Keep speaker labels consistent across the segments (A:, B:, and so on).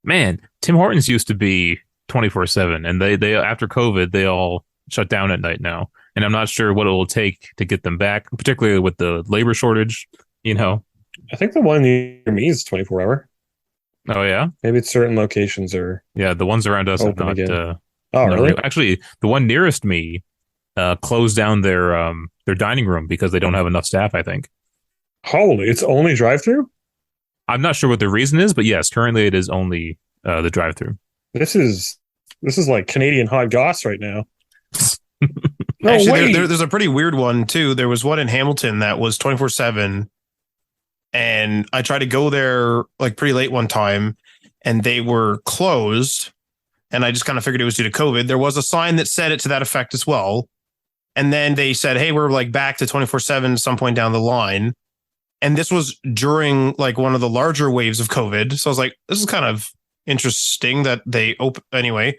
A: Man, Tim Hortons used to be 24/7, and they after COVID they all shut down at night now. And I'm not sure what it will take to get them back, particularly with the labor shortage. You know?
B: I think the one near me is 24-hour.
A: Oh yeah,
B: Maybe it's certain locations are
A: yeah. The ones around us have
B: open
A: not
B: again. Oh,
A: not real.
B: really?
A: Actually, the one nearest me closed down their dining room because they don't have enough staff. I think.
B: Holy, it's only drive-through?
A: I'm not sure what the reason is, but yes, currently it is only the drive-through.
B: This is this is like Canadian hot goss right now. No,
C: Actually,
B: wait.
C: there's a pretty weird one too. There was one in Hamilton that was 24/7, and I tried to go there like pretty late one time, and they were closed. And I just kind of figured it was due to COVID. There was a sign that said it to that effect as well. And then they said, "Hey, we're like back to 24/7 some point down the line." And this was during like one of the larger waves of COVID. So I was like, "This is kind of interesting that they open anyway."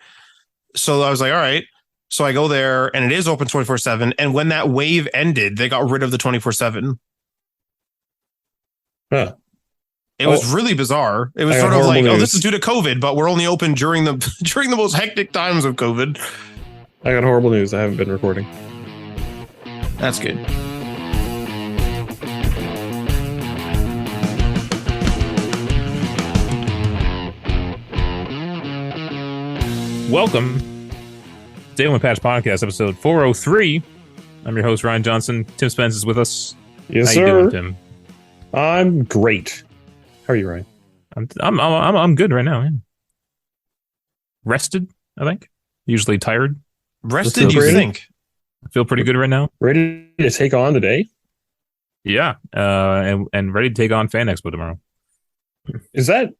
C: So I was like, "All right." So I go there and it is open 24/7. And when that wave ended, they got rid of the 24/7.
B: Huh.
C: It was
B: Oh,
C: really bizarre. It was
B: I got
C: sort of
B: horrible
C: like, oh, this is
B: news.
C: due to COVID, but we're only open during the during the most hectic times of COVID.
B: I got horrible news. I haven't been recording.
C: That's good.
A: Welcome to Daily Patch Podcast, episode 403. I'm your host, Ryan Johnson. Tim Spence is with us. How
B: Yes,
A: you doing,
B: sir.
A: Tim?
B: I'm great. How are you, Ryan?
A: I'm good right now. Yeah. Rested, I think. Usually tired.
C: Rested, you
B: Recuperated?
C: think?
A: I feel pretty good right now.
B: Ready to take on the day?
A: Yeah, and ready to take on Fan Expo tomorrow.
B: Is that?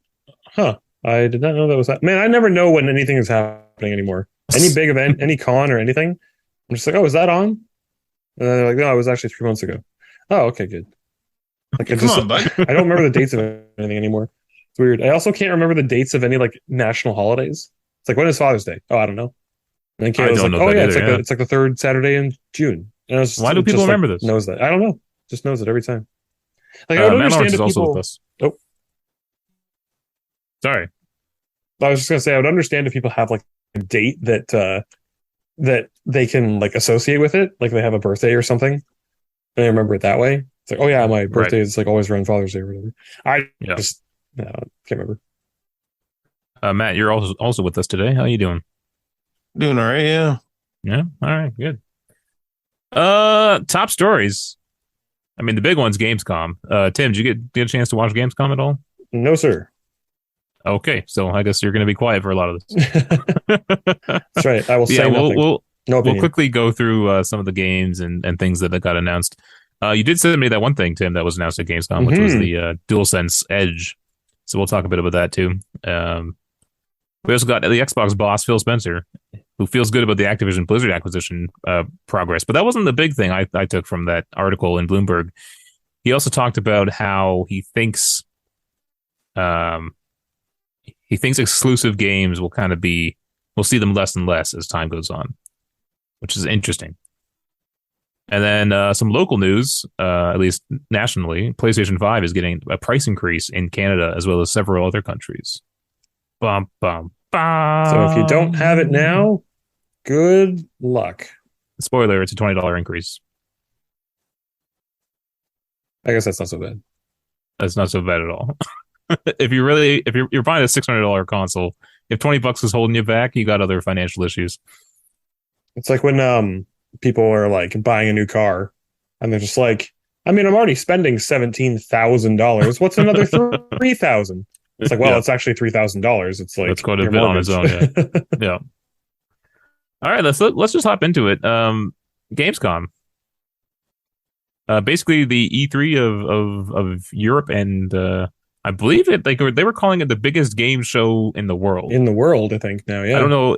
B: Huh. I did not know that was that. Man, I never know when anything is happening anymore. Any big event, any con or anything. I'm just like, oh, is that on? And then they're like, no, it was actually 3 months ago. Oh, okay, good. Like I
C: Come
B: just,
C: on, bud.
B: I don't remember the dates of anything anymore. It's weird. I also can't remember the dates of any like national holidays. It's like, when is Father's Day? Oh, I don't know. And then
A: I
B: Kayla was
A: don't
B: like,
A: know
B: oh
A: that
B: yeah,
A: either. Yeah.
B: it's like the third Saturday in June. And I was
A: Why do people
B: just like
A: remember this?
B: knows that. I don't know. Just knows it every time. Like I would
A: Matt Lawrence
B: understand
A: is
B: if
A: also with
B: people.
A: us.
B: Oh,
A: Sorry.
B: I was just gonna say I would understand if people have like a date that they can like associate with it, like they have a birthday or something, and they remember it that way. It's like, oh yeah, my
A: Right.
B: birthday is like always around Father's Day or whatever. I
A: Yeah.
B: just no, can't remember.
A: Matt, you're also with us today. How you doing?
C: Doing all right, yeah.
A: Yeah. All right. Good. Top stories. I mean, the big one's Gamescom. Tim, did you get a chance to watch Gamescom at all?
B: No, sir.
A: Okay, so I guess you're going to be quiet for a lot of this.
B: That's right. I will
A: Yeah,
B: say
A: we'll
B: nothing.
A: we'll
B: No
A: we'll
B: opinion.
A: quickly go through some of the games and things that got announced. You did send me that one thing, Tim, that was announced at Gamescom, which was
B: Hmm.
A: the DualSense Edge. So we'll talk a bit about that too. We also got the Xbox boss, Phil Spencer, who feels good about the Activision Blizzard acquisition progress. But that wasn't the big thing I took from that article in Bloomberg. He also talked about how um, he thinks exclusive games will kind of be, we'll see them less and less as time goes on, which is interesting. And then some local news, at least nationally, PlayStation 5 is getting a price increase in Canada as well as several other countries. Bum, bum,
B: So if you don't have it
A: bum.
B: now, good luck.
A: Spoiler, it's a $20 increase.
B: I guess that's not so bad.
A: That's not so bad at all. If you're buying a $600 console, if $20 is holding you back, you got other financial issues.
B: It's like when people are like buying a new car and they're just like, I mean, I'm already spending $17,000. What's another 3,000? It's like, well,
A: Yeah,
B: it's actually $3,000. It's
A: that's
B: like
A: quite a
B: your
A: bit on its
B: mortgage.
A: own. Yeah, yeah. All right, let's just hop into it. Gamescom, basically the E3 of Europe, and I believe they were calling it the biggest game show in the world.
B: In the world, I think now,
A: I
B: yeah.
A: don't know.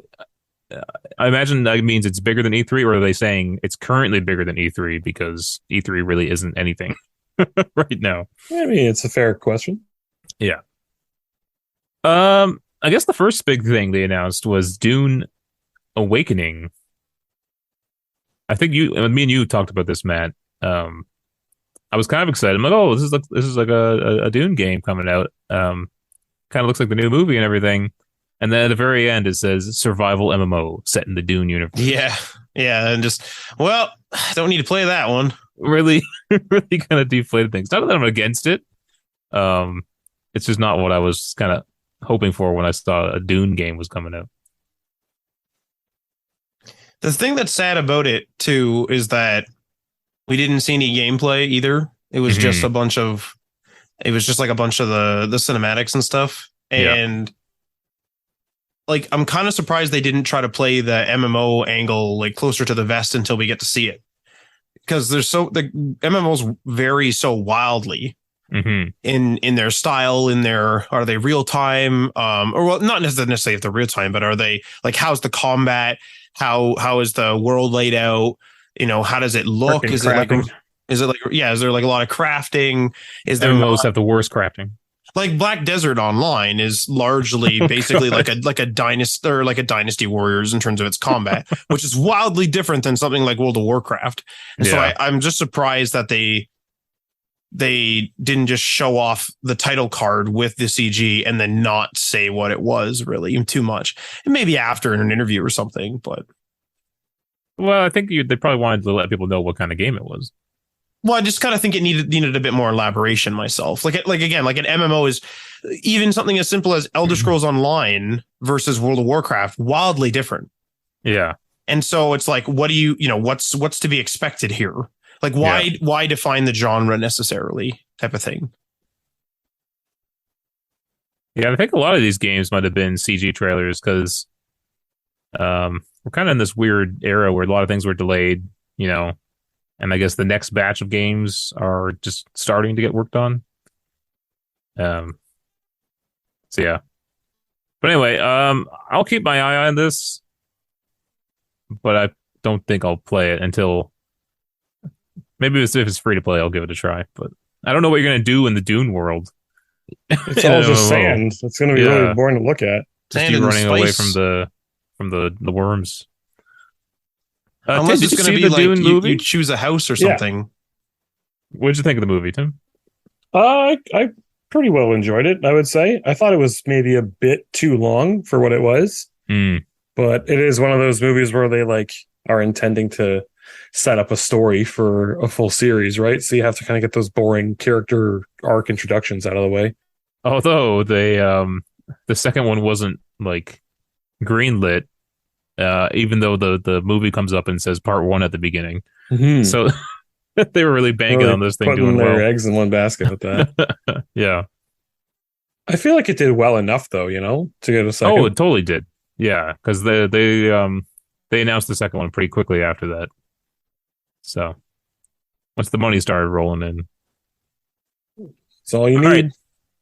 A: I imagine that means it's bigger than E3, or are they saying it's currently bigger than E3 because E3 really isn't anything right now?
B: I mean, it's a fair question.
A: Yeah. I guess the first big thing they announced was Dune Awakening. I think me and you talked about this, Matt. Um, I was kind of excited. I'm like, oh, this is like a Dune game coming out. kind of looks like the new movie and everything. And then at the very end, it says survival MMO set in the Dune universe.
C: Yeah. Yeah. And just, well, I don't need to play that one.
A: Really, really kind of deflated things. Not that I'm against it. It's just not what I was kind of hoping for when I saw a Dune game was coming out.
C: The thing that's sad about it too is that we didn't see any gameplay either. It was just a bunch of, it was just like a bunch of the cinematics and stuff. And like, I'm kind of surprised they didn't try to play the MMO angle like closer to the vest until we get to see it. Because the MMOs vary so wildly in their style, in their, are they real time? Or well, not necessarily if they're real time, but are they like, how's the combat? How is the world laid out? You know, how does it look? Is it like, is there like a lot of crafting? Is there
A: MMOs have the worst crafting?
C: Like Black Desert Online is largely basically like a dynasty or like a Dynasty Warriors in terms of its combat, which is wildly different than something like World of Warcraft. And so I'm just surprised that they didn't just show off the title card with the CG and then not say what it was really too much. And maybe after in an interview or something, but.
A: Well, I think they probably wanted to let people know what kind of game it was.
C: Well, I just kind of think it needed a bit more elaboration myself. Like again, like an MMO is even something as simple as Elder Scrolls Online versus World of Warcraft, wildly different.
A: Yeah.
C: And so it's like, what do you know, what's to be expected here? Like, why define the genre necessarily type of thing?
A: Yeah, I think a lot of these games might have been CG trailers because we're kind of in this weird era where a lot of things were delayed, you know, and I guess the next batch of games are just starting to get worked on. So yeah. But anyway, I'll keep my eye on this, but I don't think I'll play it until maybe if it's free to play, I'll give it a try. But I don't know what you're gonna do in the Dune world.
B: It's all just sand. It's gonna be really boring to look at.
A: Just you running away from the worms.
C: Unless it's going to be like you choose a house or something.
A: Yeah. What did you think of the movie, Tim?
B: I pretty well enjoyed it, I would say. I thought it was maybe a bit too long for what it was. But it is one of those movies where they like are intending to set up a story for a full series, right? So you have to kind of get those boring character arc introductions out of the way.
A: Although they the second one wasn't like greenlit. Even though the movie comes up and says part 1 at the beginning. So they were really banking on this thing doing
B: their
A: well.
B: Eggs in one basket with that.
A: Yeah.
B: I feel like it did well enough though, you know, to get a second.
A: Oh, it totally did. Yeah, because they announced the second one pretty quickly after that. So once the money started rolling in.
B: That's all you need.
A: Right.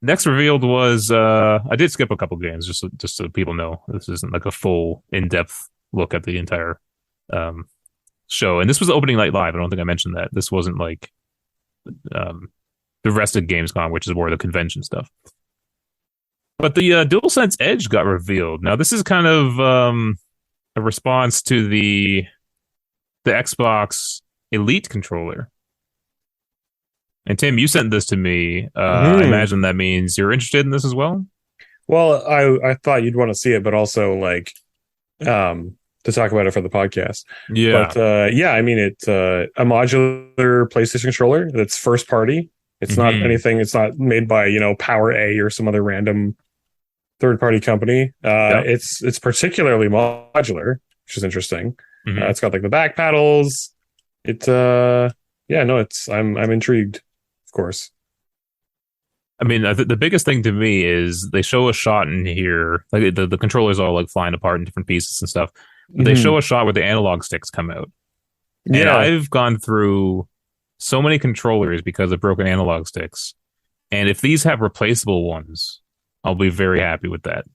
A: Next revealed was I did skip a couple games just so people know this isn't like a full in-depth look at the entire show. And this was the opening night live. I don't think I mentioned that. This wasn't like the rest of Gamescom, which is more the convention stuff. But the DualSense Edge got revealed. Now this is kind of a response to the Xbox Elite controller. And Tim, you sent this to me. I imagine that means you're interested in this as well.
B: Well, I thought you'd want to see it, but also like to talk about it for the podcast.
A: Yeah,
B: but I mean it's a modular PlayStation controller that's first party. It's not anything. It's not made by Power A or some other random third party company. It's particularly modular, which is interesting. It's got like the back paddles. I'm intrigued. Course.
A: I mean, the biggest thing to me is they show a shot in here, like the controllers all like flying apart in different pieces and stuff. But they show a shot where the analog sticks come out. Yeah, and I've gone through so many controllers because of broken analog sticks, and if these have replaceable ones, I'll be very happy with that.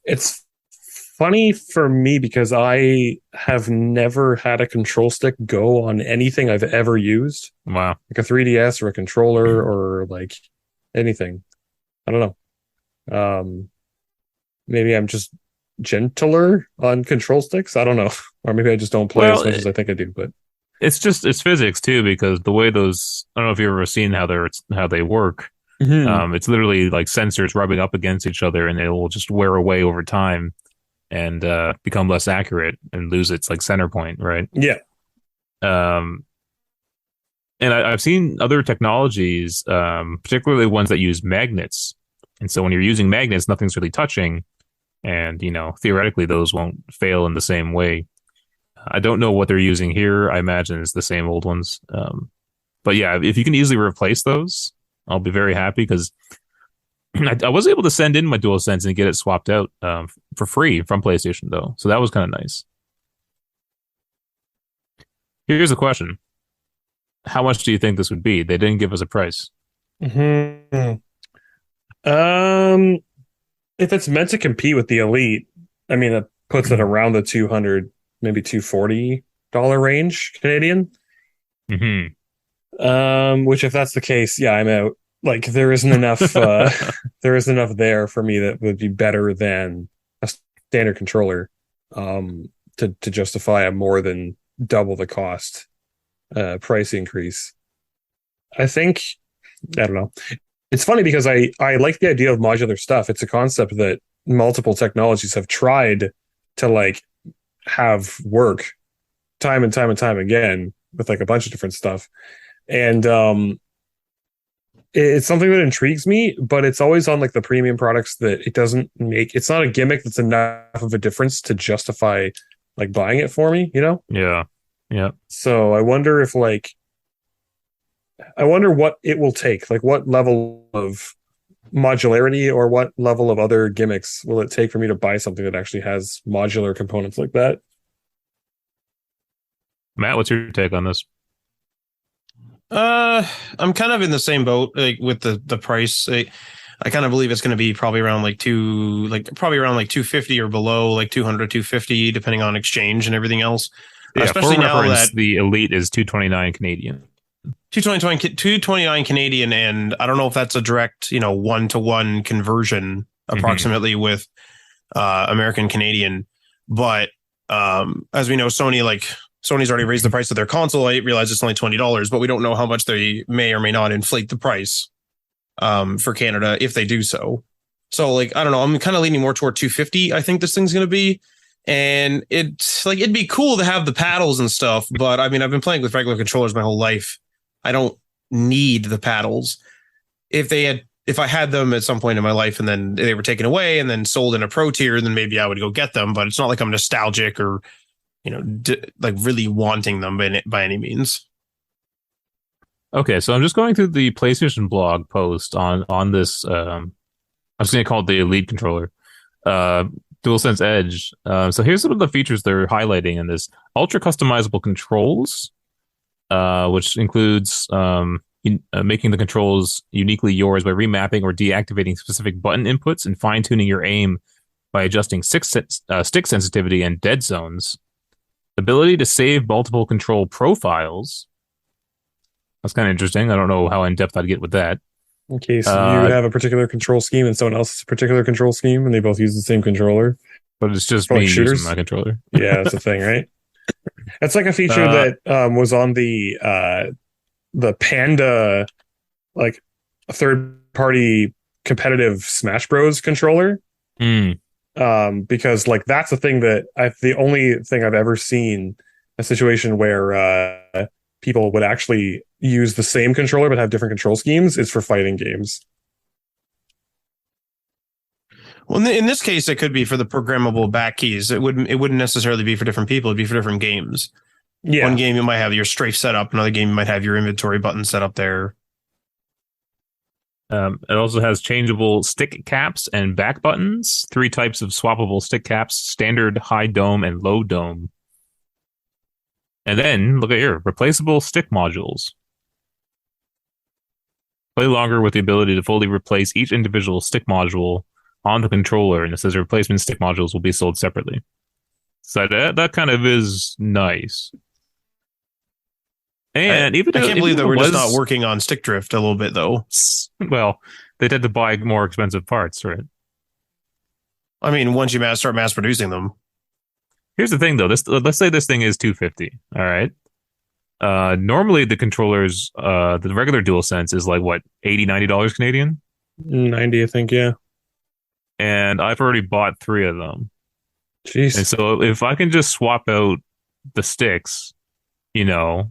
B: It's funny for me because I have never had a control stick go on anything I've ever used.
A: Wow. Like
B: a 3DS or a controller or like anything. I don't know. Maybe I'm just gentler on control sticks. I don't know. Or maybe I just don't play as much as I think I do, but
A: it's physics too, because the way those, I don't know if you've ever seen how they work.
B: Mhm.
A: It's literally like sensors rubbing up against each other, and it will just wear away over time and become less accurate and lose its like center point, right?
B: Yeah.
A: Um, and I've seen other technologies, particularly ones that use magnets. And so when you're using magnets, nothing's really touching, and theoretically those won't fail in the same way. I don't know what they're using here. I imagine it's the same old ones. But yeah, if you can easily replace those, I'll be very happy because I was able to send in my DualSense and get it swapped out for free from PlayStation though, so that was kind of nice. Here's a question: how much do you think this would be? They didn't give us a price.
B: Mhm. Um, if it's meant to compete with the Elite, I mean, it puts it around the 200, maybe $240 range Canadian.
A: Hmm.
B: Which if that's the case, yeah, I'm out. Like there isn't enough there isn't enough there for me that would be better than a standard controller to justify a more than double the cost price increase. I think I don't know. It's funny because I like the idea of modular stuff. It's a concept that multiple technologies have tried to like have work time and time and time again with like a bunch of different stuff. And it's something that intrigues me, but it's always on like the premium products that it doesn't make. It's not a gimmick that's enough of a difference to justify like buying it for me, you know?
A: Yeah, yeah.
B: So I wonder what it will take, like what level of modularity or what level of other gimmicks will it take for me to buy something that actually has modular components like that?
A: Matt, what's your take on this?
C: I'm kind of in the same boat, like with the price. I kind of believe it's going to be probably around probably around like 250 or below, like 200, 250, depending on exchange and everything else.
A: Yeah, for
C: Especially now that
A: reference, the Elite is 229 Canadian.
C: 229 Canadian, and I don't know if that's a direct, 1-to-1 conversion
A: Hmm.
C: approximately with American Canadian, but as we know, Sony's already raised the price of their console. I realize it's only $20, but we don't know how much they may or may not inflate the price for Canada if they do so. So like I don't know, I'm kind of leaning more toward 250. I think this thing's going to be, and it's like it'd be cool to have the paddles and stuff, but I mean I've been playing with regular controllers my whole life. I don't need the paddles. If I had them at some point in my life and then they were taken away and then sold in a pro tier, then maybe I would go get them. But it's not like I'm nostalgic or like really wanting them by any means.
A: Okay, so I'm just going through the PlayStation blog post on this. I'm just gonna call it the Elite controller, uh, DualSense Edge. So here's some of the features they're highlighting in this: ultra customizable controls, which includes making the controls uniquely yours by remapping or deactivating specific button inputs and fine tuning your aim by adjusting stick sensitivity and dead zones. Ability to save multiple control profiles. That's kind of interesting. I don't know how in depth I'd get with that.
B: In case you
A: Uh,
B: have a particular control scheme and someone else has a particular control scheme and they both use the same controller
A: but it's just
B: for
A: me
B: like
A: using my
B: shooters.
A: controller.
B: Yeah, that's a thing, right? That's like a feature
A: Uh,
B: that was on the Panda like a third party competitive Smash Bros controller.
A: hmm.
B: Because like that's the thing that the only thing I've ever seen a situation where people would actually use the same controller but have different control schemes is for fighting games.
C: Well, in this case, it could be for the programmable back keys. It wouldn't necessarily be for different people. It'd be for different games. One
B: Yeah.
C: game you might have your strafe set up. Another game you might have your inventory button set up there.
A: It also has changeable stick caps and back buttons, three types of swappable stick caps: standard, high dome, and low dome. And then look at here, replaceable stick modules. Play longer with the ability to fully replace each individual stick module on the controller, and it says replacement stick modules will be sold separately. So that kind of is nice.
C: I,
A: And even
C: I
A: though,
C: can't
A: even
C: believe
A: if
C: that
A: it
C: we're just not
A: was,
C: working on stick drift a little bit, though.
A: well, they tend to buy more expensive parts, right?
C: I mean, once you start mass producing them.
A: Here's the thing, though. Let's say this thing is 250. All right. Normally the controllers, the regular DualSense is like what, 80, $90 Canadian?
B: 90, I think. Yeah.
A: And I've already bought three of them. And
B: Jeez.
A: so if I can just swap out the sticks, you know,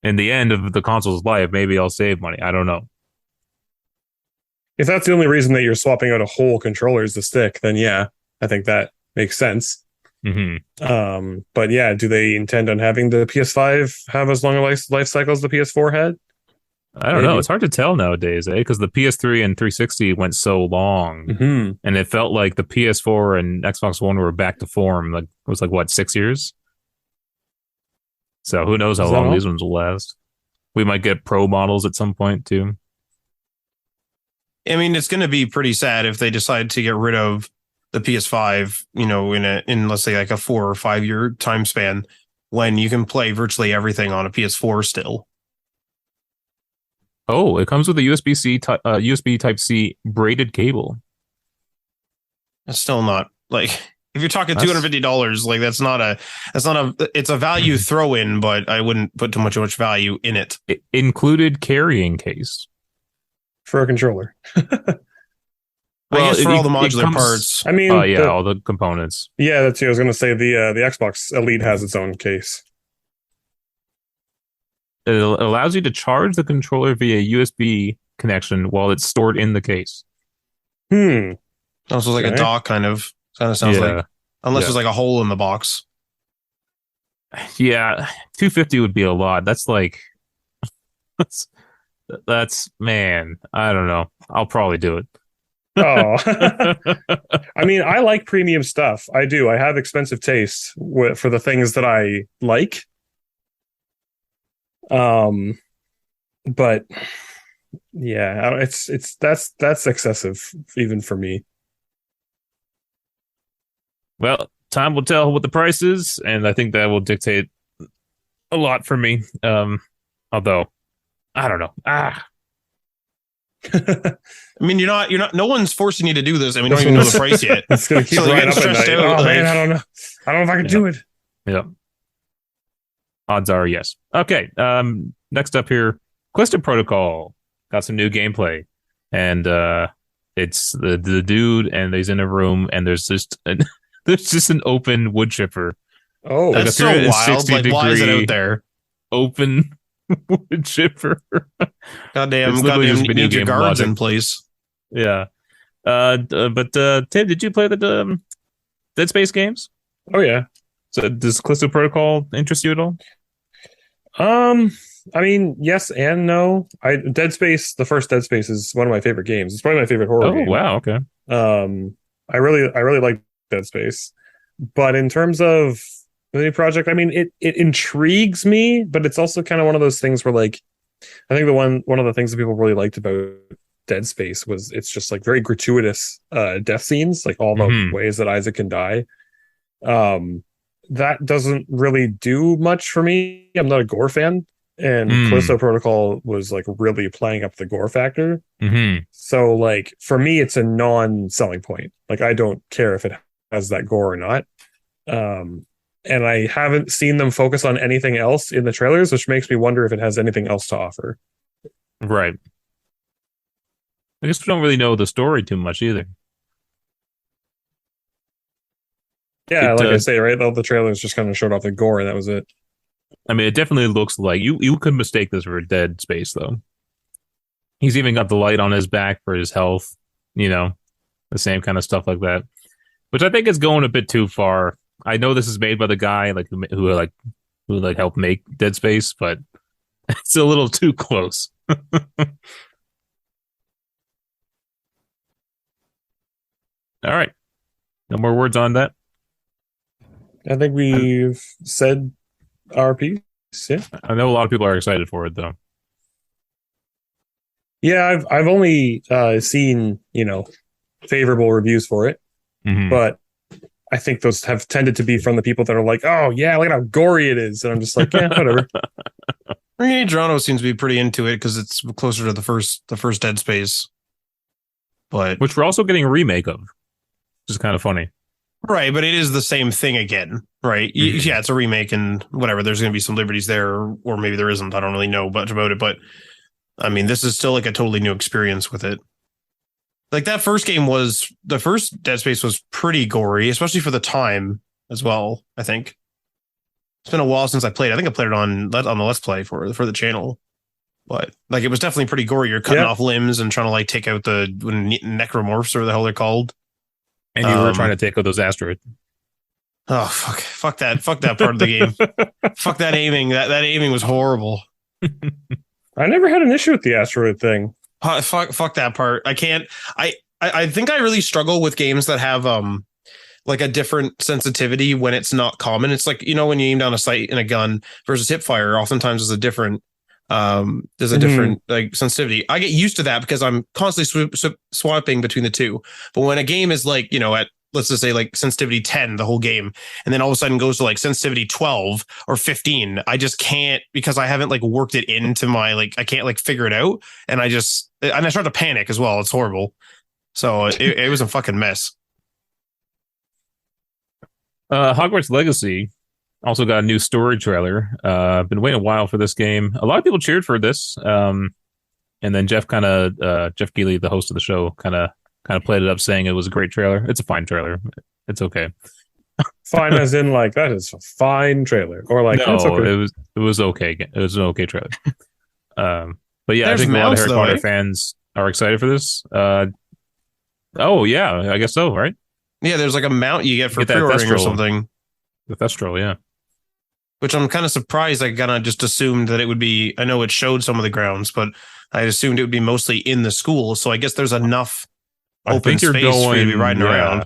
A: in the end of the console's life, maybe I'll save money. I don't know.
B: If that's the only reason that you're swapping out a whole controller is the stick, then yeah, I think that makes sense.
A: Hmm.
B: But yeah, do they intend on having the PS5 have as long a life cycle as the PS4 had?
A: I don't know.
B: Maybe.
A: It's hard to tell nowadays, eh? Because the PS3 and 360 went so long,
B: Hmm.
A: and it felt like the PS4 and Xbox One were back to form. Like it was like what, 6 years? So who knows how
B: Is that
A: long
B: all?
A: these ones will last? We might get pro models at some point too.
C: I mean, it's going to be pretty sad if they decide to get rid of the PS5, in let's say like a 4 or 5 year time span when you can play virtually everything on a PS4 still.
A: Oh, it comes with a USB Type C braided cable.
C: It's still not like if you're talking
A: That's
C: $250, like it's a value throw in, but I wouldn't put too much value in it.
A: included carrying case.
B: For a controller.
C: I guess for all the
A: it
C: modular
A: comes.
C: parts.
B: I mean,
A: Yeah, all the components.
B: yeah, that's. I was going to say the Xbox Elite has its own case.
A: It allows you to charge the controller via USB connection while it's stored in the case.
C: Also like a
B: Okay.
C: dock kind of sounds
A: Yeah.
C: like, unless
A: Yeah.
C: there's like a hole in the box.
A: Yeah, 250 would be a lot. That's like that's man, I don't know. I'll probably do it.
B: Oh, I mean, I like premium stuff. I do. I have expensive taste for the things that I like. But yeah, that's excessive even for me.
A: Well, time will tell what the price is, and I think that will dictate a lot for me. Although I don't know.
C: I mean, you're not. No one's forcing you to do this, and we don't even know the price yet.
B: It's gonna keep
C: So you're
B: right up
C: getting
B: at night.
C: stressed out,
B: Oh man,
C: like-
B: I don't know. I don't know if I can do it.
A: Yeah. Odds are yes. Okay. Next up here, Callisto Protocol got some new gameplay, and it's the dude, and he's in a room, and there's just an open wood chipper,
B: Oh,
A: like
C: That's
A: a
C: so wild.
A: 360
C: Like, why is it
A: degree
C: out there?
A: open wood chipper.
C: Goddamn,
A: It's literally just
C: you
A: video
C: need your
A: game
C: guards
A: logic.
C: in place.
A: Yeah. But Tim, did you play the Dead Space games?
B: oh yeah.
A: So does Callisto Protocol interest you at all?
B: I mean, yes and no. The first Dead Space is one of my favorite games. It's probably my favorite horror
A: Oh
B: game.
A: wow, okay.
B: I really like Dead Space, but in terms of the new project, I mean, it intrigues me, but it's also kind of one of those things where, like, I think one of the things that people really liked about Dead Space was it's just like very gratuitous death scenes, like all the
A: Mhm.
B: ways that Isaac can die. That doesn't really do much for me. I'm not a gore fan, and Callisto Protocol was like really playing up the gore factor.
A: Mm-hmm.
B: So like for me, it's a non-selling point. Like I don't care if it has that gore or not. And I haven't seen them focus on anything else in the trailers, which makes me wonder if it has anything else to offer.
A: Right. I guess we don't really know the story too much either.
B: Yeah,
A: It,
B: like I say, right? All the trailers just kind of showed off the gore, and that was it.
A: I mean, it definitely looks like you could mistake this for Dead Space, though. He's even got the light on his back for his health, the same kind of stuff like that, which I think is going a bit too far. I know this is made by the guy who helped make Dead Space, but it's a little too close. All right, no more words on that.
B: I think we've said our piece. Yeah,
A: I know a lot of people are excited for it, though.
B: yeah. I've only seen favorable reviews for it,
A: Mhm.
B: but I think those have tended to be from the people that are like, "Oh yeah, look at how gory it is," and I'm just like, "Yeah, whatever."
C: Toronto seems to be pretty into it because it's closer to the first Dead Space. But
A: Which we're also getting a remake of, which is kind of funny.
C: Right, but it is the same thing again, right?
A: Mhm.
C: Yeah, it's a remake and whatever. There's going to be some liberties there, or maybe there isn't. I don't really know much about it, but I mean, this is still like a totally new experience with it. Like that first game was the first Dead Space was pretty gory, especially for the time as well. I think it's been a while since I played. I think I played it on the Let's Play for the channel, but like it was definitely pretty gory. You're cutting
B: Yeah.
C: off limbs and trying to like take out the necromorphs or the hell they're called.
A: And you were trying
C: Um,
A: to take out those asteroids.
C: oh fuck that part of the game. Fuck that aiming. That aiming was horrible.
B: I never had an issue with the asteroid thing.
C: Fuck that part. I can't. I think I really struggle with games that have like a different sensitivity when it's not common. It's like, when you aim down a sight in a gun versus hip fire, oftentimes there's a
B: Mhm.
C: different like sensitivity. I get used to that because I'm constantly swapping between the two. But when a game is like, at let's just say like sensitivity 10 the whole game, and then all of a sudden goes to like sensitivity 12 or 15, I just can't, because I haven't like worked it into my, like, I can't like figure it out. And I start to panic as well. It's horrible. So it was a fucking mess.
A: Hogwarts Legacy also got a new story trailer. Been waiting a while for this game. A lot of people cheered for this. And then Jeff Keighley, the host of the show, kind of played it up, saying it was a great trailer. It's a fine trailer. It's okay.
B: Fine, as in like that is a fine trailer, or like that's
A: No,
B: okay.
A: it was okay. It was an okay trailer. But yeah, I
C: There's
A: think a lot of
C: mounts
A: Harry
C: though,
A: Potter
C: eh?
A: fans are excited for this. Oh yeah, I guess so, right?
C: Yeah, there's like a mount you get for
A: Get that
C: pre-ordering or
A: Thestral,
C: something,
A: the Thestral, yeah.
C: which I'm kind of surprised. I kind of just assumed that it would be, I know it showed some of the grounds, but I assumed it would be mostly in the school. So I guess there's enough
A: I
C: open
A: think you're
C: space for you to be
A: going,
C: riding
A: yeah.
C: around.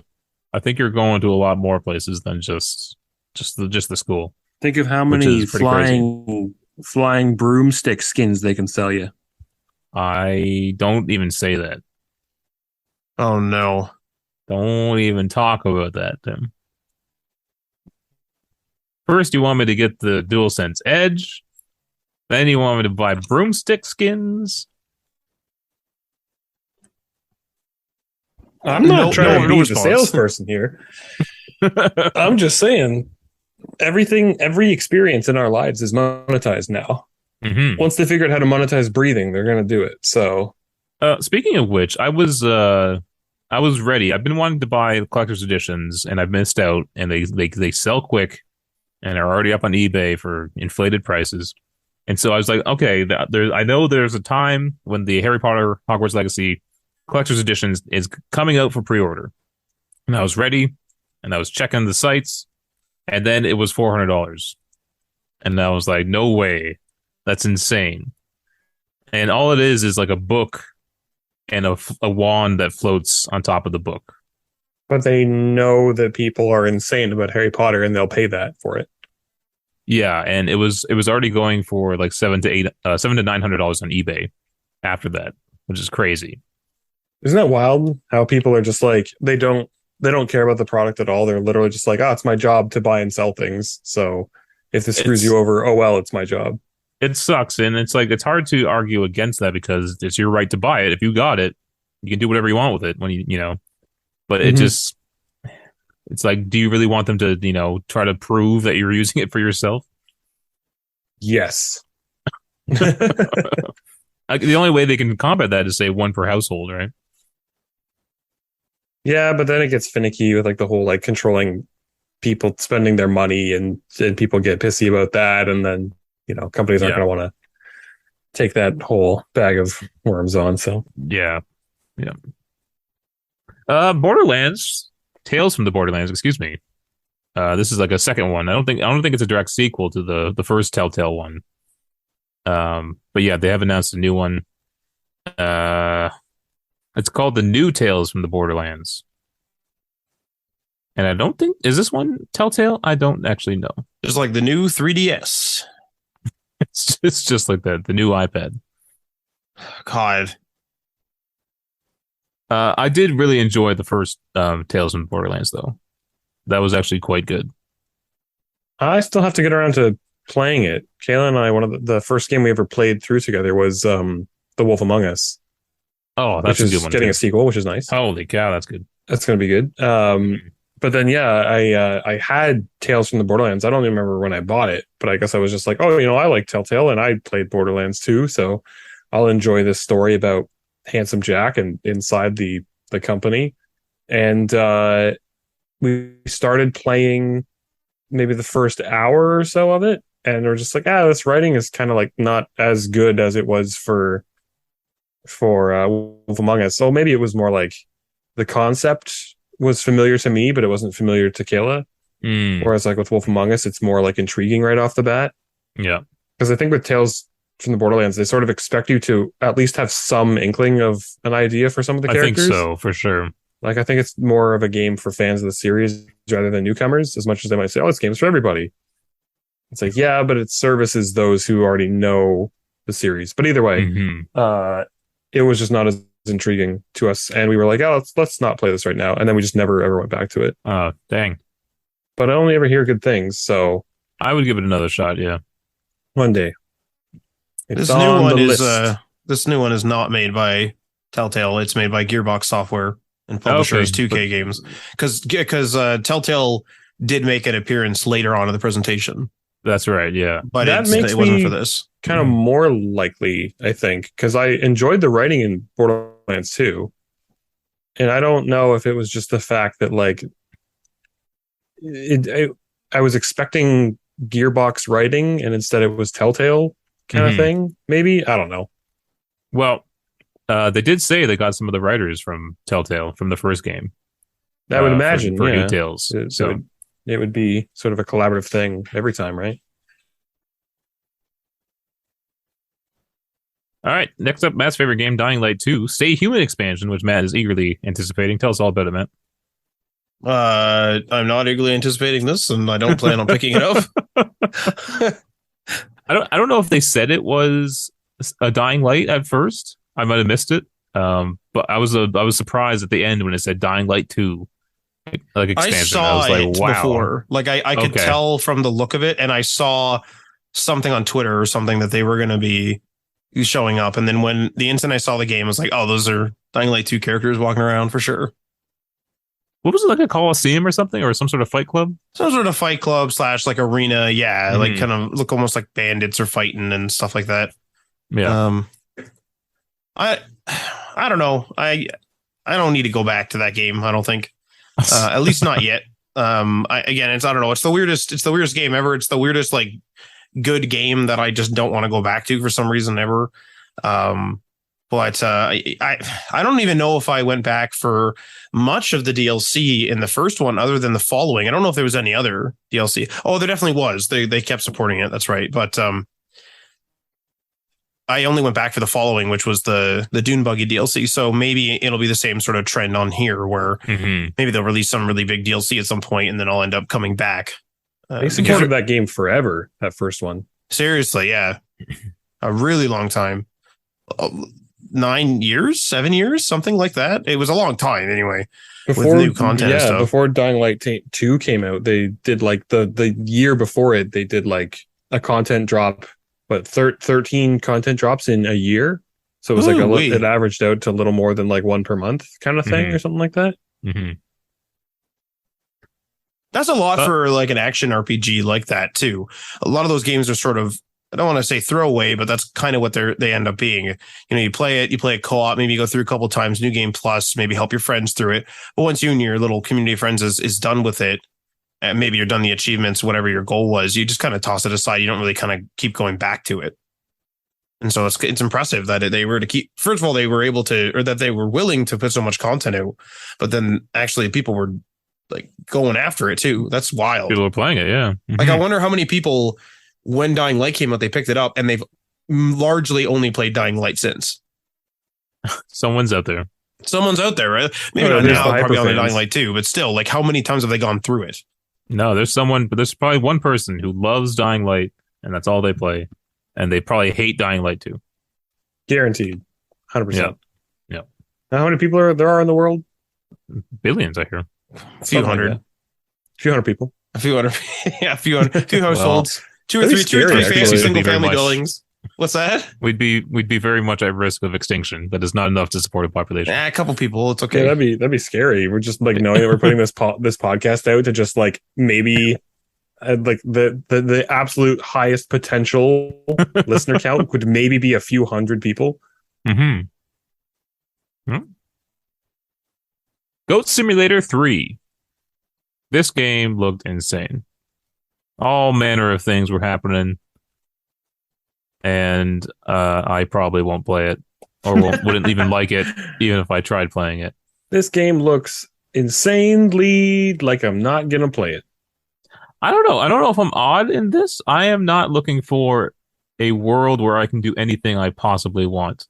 A: I think you're going to a lot more places than just the school,
D: Think of how
A: which
D: many
A: is pretty crazy.
D: flying broomstick skins they can sell you.
A: I don't even say that.
C: Oh no.
A: Don't even talk about that, Tim. First, you want me to get the DualSense Edge. Then you want me to buy broomstick skins.
B: I'm not trying to
C: no
B: be the
C: response.
B: salesperson here. I'm just saying every experience in our lives is monetized now.
A: Mm-hmm.
B: Once they figure out how to monetize breathing, they're going to do it. So,
A: Speaking of which, I was ready. I've been wanting to buy collector's editions, and I've missed out. And they sell quick, and are already up on eBay for inflated prices. And so I was like, okay, I know there's a time when the Harry Potter Hogwarts Legacy collector's editions is coming out for pre-order, and I was ready, and I was checking the sites, and then it was $400, and I was like, no way, that's insane. And all it is like a book and a wand that floats on top of the book.
B: but they know that people are insane about Harry Potter and they'll pay that for it.
A: Yeah, and it was already going for like $700 on eBay after that, which is crazy.
B: Isn't that wild how people are just like they don't care about the product at all. They're literally just like, "Oh, it's my job to buy and sell things. So if this screws
A: It's
B: you over, oh well, it's my job."
A: it sucks, and it's like it's hard to argue against that because it's your right to buy it. If you got it, you can do whatever you want with it when you know. But it
B: Mhm.
A: just it's like, do you really want them to try to prove that you're using it for yourself?
B: Yes.
A: Like, the only way they can combat that is say one per household, right?
B: Yeah, but then it gets finicky with like the whole like controlling people spending their money and people get pissy about that and then, companies aren't
A: Yeah.
B: going to want to take that whole bag of worms on. So,
A: Yeah, yeah. Borderlands, Tales from the Borderlands. Excuse me. This is like a second one. I don't think it's a direct sequel to the first Telltale one. But yeah, they have announced a new one. It's called The New Tales from the Borderlands. And I don't think, is this one Telltale? I don't actually know.
C: Just like the new 3DS.
A: It's just like the new iPad.
C: God.
A: I did really enjoy the first Tales from the Borderlands, though. That was actually quite good.
B: I still have to get around to playing it. Kayla and I, one of the first game we ever played through together was The Wolf Among Us,
A: Oh, that's
B: which
A: a good
B: is
A: one
B: getting
A: too.
B: a sequel, which is nice.
A: Holy cow, that's good.
B: That's going to be good. but then I had Tales from the Borderlands. I don't even remember when I bought it, but I guess I was just like, oh, I like Telltale and I played Borderlands too, so I'll enjoy this story about Handsome Jack and inside the company. And we started playing maybe the first hour or so of it, and we're just like, this writing is kind of like not as good as it was for Wolf Among Us. So maybe it was more like the concept was familiar to me, but it wasn't familiar to Kayla. Whereas like with Wolf Among Us, it's more like intriguing right off the bat.
A: Yeah.
B: Because I think with Tales from the Borderlands, they sort of expect you to at least have some inkling of an idea for some of the characters.
A: I think so, for sure.
B: Like, I think it's more of a game for fans of the series rather than newcomers, as much as they might say, this game's for everybody. It's like, yeah, but it services those who already know the series. But either way, it was just not as intriguing to us. And we were like, let's not play this right now. And then we just never ever went back to it.
A: Oh, dang.
B: But I only ever hear good things, so
A: I would give it another shot, yeah.
B: One day.
C: This new one is not made by Telltale. It's made by Gearbox Software and publishers 2K Games. Because Telltale did make an appearance later on in the presentation.
A: That's right, yeah.
C: But it wasn't for this.
B: Kind of more likely, I think, because I enjoyed the writing in Borderlands 2. And I don't know if it was just the fact that, like, I was expecting Gearbox writing, and instead it was Telltale kind of thing. Maybe, I don't know.
A: Well, they did say they got some of the writers from Telltale from the first game.
B: I would imagine
A: for New Tales.
B: So it would be sort of a collaborative thing every time, right?
A: All right, next up, Matt's favorite game, Dying Light 2, Stay Human expansion, which Matt is egerly anticipating. Tell us all about it, Matt.
C: I'm not eagerly anticipating this, and I don't plan on picking it up.
A: I don't know if they said it was a Dying Light at first. I might have missed it. But I was surprised at the end when it said Dying Light 2, like expansion.
C: I
A: was like,
C: it
A: wow.
C: before. Like I could tell from the look of it, and I saw something on Twitter or something that they were going to be showing up. And then when the instant I saw the game, I was like, oh, those are Dying Light 2 characters walking around for sure.
A: What was it, like a Coliseum or something, or some sort of fight club?
C: Some sort of fight club / like arena. Yeah. Like kind of look almost like bandits are fighting and stuff like that.
A: Yeah.
C: I don't know. I don't need to go back to that game. I don't think, at least not yet. I don't know. It's the weirdest game ever. It's the weirdest, like, good game that I just don't want to go back to for some reason ever. But I don't even know if I went back for much of the DLC in the first one, other than the following. I don't know if there was any other DLC. Oh, there definitely was. They kept supporting it. That's right. But I only went back for the following, which was the Dune Buggy DLC. So maybe it'll be the same sort of trend on here, where maybe they'll release some really big DLC at some point, and then I'll end up coming back.
B: They supported that game forever. That first one.
C: Seriously, yeah, a really long time. 9 years, 7 years, something like that. It was a long time anyway.
B: Before
C: with new content and stuff.
B: Before Dying Light 2 came out, they did like the year before it, they did like a content drop, 13 content drops in a year. So it was it averaged out to a little more than like one per month kind of thing or something like that.
C: That's a lot for like an action RPG like that too. A lot of those games are sort of, I don't want to say throwaway, but that's kind of what they end up being. You play it co-op, maybe you go through a couple times, new game plus, maybe help your friends through it. But once you and your little community of friends is done with it, and maybe you're done the achievements, whatever your goal was, you just kind of toss it aside. You don't really kind of keep going back to it. And so it's impressive that they were to keep, first of all, they were able to, or that they were willing to put so much content out, but then actually people were like going after it too. That's wild.
A: People are playing it. Yeah.
C: Like, I wonder how many people, when Dying Light came out, they picked it up and they've largely only played Dying Light since.
A: Someone's out there,
C: right? Maybe not now, probably on the Dying Light 2, but still, like, how many times have they gone through it?
A: No, there's probably one person who loves Dying Light, and that's all they play. And they probably hate Dying Light 2.
B: Guaranteed. 100%.
A: Yeah.
B: Now, how many people there are in the world?
A: Billions, I hear.
C: A few hundred.
B: A few hundred people.
C: A few hundred. Yeah, a few households. Two or three fancy single family buildings. What's that?
A: We'd be very much at risk of extinction. That is not enough to support a population.
C: A couple people. It's
B: Yeah,
C: okay.
B: that'd be scary. We're just like knowing that we're putting this podcast out to just like maybe like the absolute highest potential listener count could maybe be a few hundred people.
A: Mm-hmm. Goat Simulator 3. This game looked insane. All manner of things were happening, and I probably won't play it, or wouldn't even like it, even if I tried playing it.
B: This game looks insanely like I'm not gonna play it.
A: I don't know. I don't know if I'm odd in this. I am not looking for a world where I can do anything I possibly want.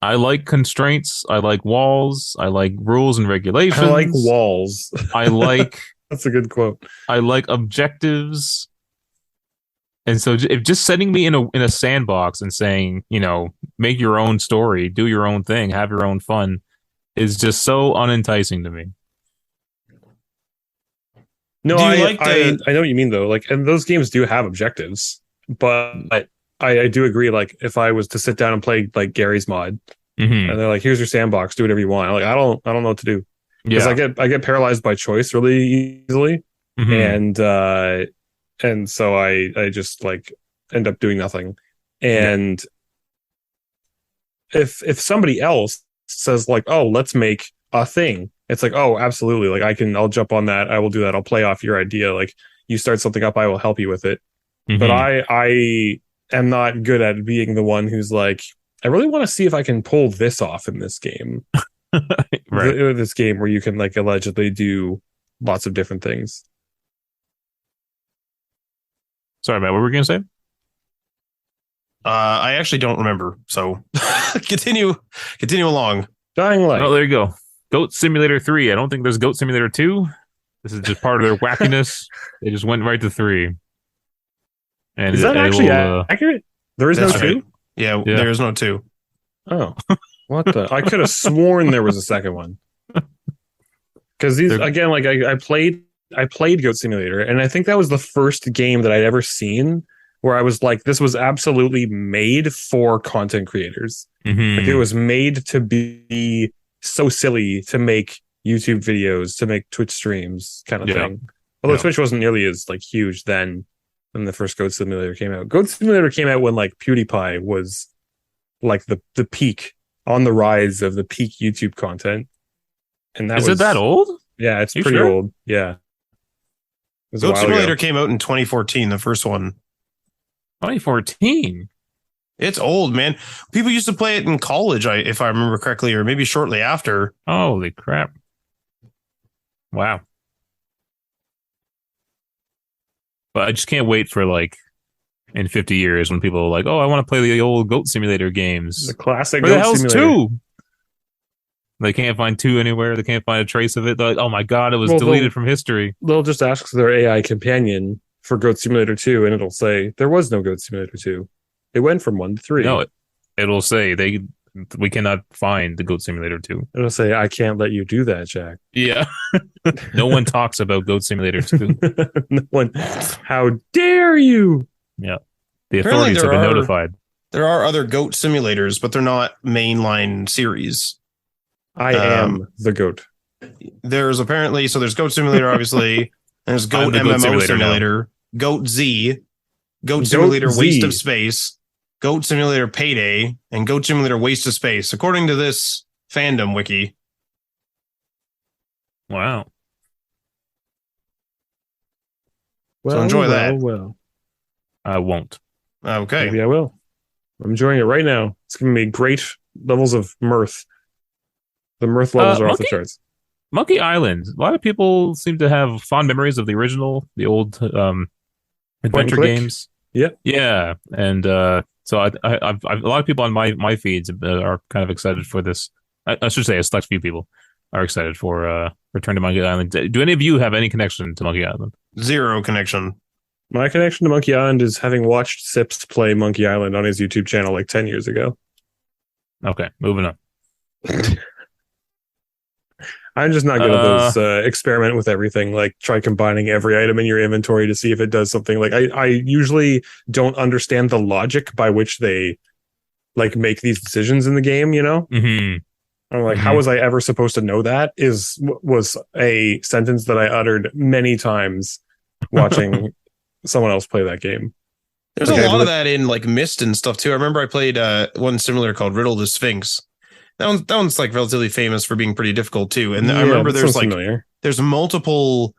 A: I like constraints. I like walls. I like rules and regulations.
B: I like walls.
A: I like
B: That's a good quote.
A: I like objectives. And so if just setting me in a sandbox and saying, make your own story, do your own thing, have your own fun is just so unenticing to me.
B: No,
C: Do you
B: I,
C: like the-
B: I know what you mean though. Like, and those games do have objectives, but I do agree. Like, if I was to sit down and play like Gary's mod,
A: Mm-hmm.
B: and they're like, "Here's your sandbox, do whatever you want," I'm like, I don't know what to do because
A: Yeah.
B: I get paralyzed by choice really easily,
A: Mhm.
B: and so I just like end up doing nothing. And if somebody else says like, "Oh, let's make a thing," it's like, "Oh, absolutely! Like I'll jump on that. I will do that. I'll play off your idea. Like you start something up, I will help you with it."
A: Mhm.
B: But I am not good at being the one who's like, I really want to see if I can pull this off in this game.
A: Right.
B: This game where you can like allegedly do lots of different things.
A: Sorry, Matt, what were we going to say?
C: I actually don't remember. So continue along.
B: Dying Light.
A: Oh, there you go. Goat Simulator 3. I don't think there's Goat Simulator 2. This is just part of their wackiness. They just went right to 3. And
B: Is that
A: it
B: actually
A: will,
B: accurate? There is
C: That's
B: no
C: right.
B: two?
C: Yeah,
A: Yeah.
C: there's no 2.
B: Oh. What the? I could have sworn there was a second one. Because these
A: They're-
B: again, like I played Goat Simulator, and I think that was the first game that I'd ever seen where I was like, this was absolutely made for content creators.
A: Mhm.
B: Like it was made to be so silly to make YouTube videos, to make Twitch streams, kind of
A: Yeah.
B: thing. Although
A: Yeah.
B: Twitch wasn't nearly as like huge then when the first Goat Simulator came out. Goat Simulator came out when like PewDiePie was like the peak on the rise of the peak YouTube content. And that
A: Is
B: was
A: it that old?
B: Yeah, it's
A: You
B: pretty
A: sure?
B: old. Yeah. It was a
C: Goat
B: while
C: Simulator
B: ago.
C: came out in 2014, the first one.
A: 2014.
C: It's old, man. People used to play it in college, if I remember correctly, or maybe shortly after.
A: Holy crap. Wow. But I just can't wait for like in 50 years when people are like, oh, I want to play the old Goat Simulator games.
B: The classic
A: Where the
B: Goat
A: hell's
B: Simulator.
A: 2? They can't find 2 anywhere. They can't find a trace of it. They're like, oh my God, it was
B: Well,
A: deleted
B: they'll-
A: from history.
B: They'll just ask their AI companion for Goat Simulator 2, and it'll say, there was no Goat Simulator 2. It went from 1 to 3.
A: No, it'll say we cannot find the Goat Simulator 2.
B: It'll say, I can't let you do that, Jack.
A: Yeah. No one talks about Goat Simulator 2.
B: No one. How dare you?
A: The
C: Apparently
A: authorities have
C: there
A: been
C: are-
A: notified.
C: There are other Goat simulators, but they're not mainline series.
B: I am the goat.
C: There's apparently, so there's Goat Simulator, obviously. There's
A: I'm
C: Goat
A: the Goat
C: MMO
A: Simulator now.
C: Simulator, Goat Z, Goat
B: Goat
C: Simulator
B: Z.
C: Waste of Space, Goat Simulator Payday, and Goat Simulator Waste of Space, according to this fandom wiki.
A: Wow.
B: Well,
C: enjoy that.
B: Well,
A: I won't.
C: Okay.
B: maybe I will. I'm enjoying it right now. It's giving me great levels of mirth. The mirth levels are off the
A: Monkey?
B: charts.
A: Monkey Island. A lot of people seem to have fond memories of the original, the old adventure
B: click?
A: games.
B: Yep.
A: Yeah, and so I've a lot of people on my feeds are kind of excited for this. I should say a select few people are excited for Return to Monkey Island. Do any of you have any connection to Monkey Island?
C: Zero connection.
B: My connection to Monkey Island is having watched Sips play Monkey Island on his YouTube channel like 10 years ago.
A: Okay, moving on.
B: I'm just not good at
A: Uh,
B: those experiment with everything. Like try combining every item in your inventory to see if it does something. Like I usually don't understand the logic by which they like make these decisions in the game. You know,
A: mhm,
B: I'm like, how
A: mhm.
B: was I ever supposed to know that? Was a sentence that I uttered many times watching someone else play that game.
C: There's a
B: Like
C: lot of that in like Myst and stuff too. I remember I played one similar called Riddle the Sphinx. That one's like relatively famous for being pretty difficult too. And I
B: yeah,
C: remember
B: that sounds familiar.
C: there's multiple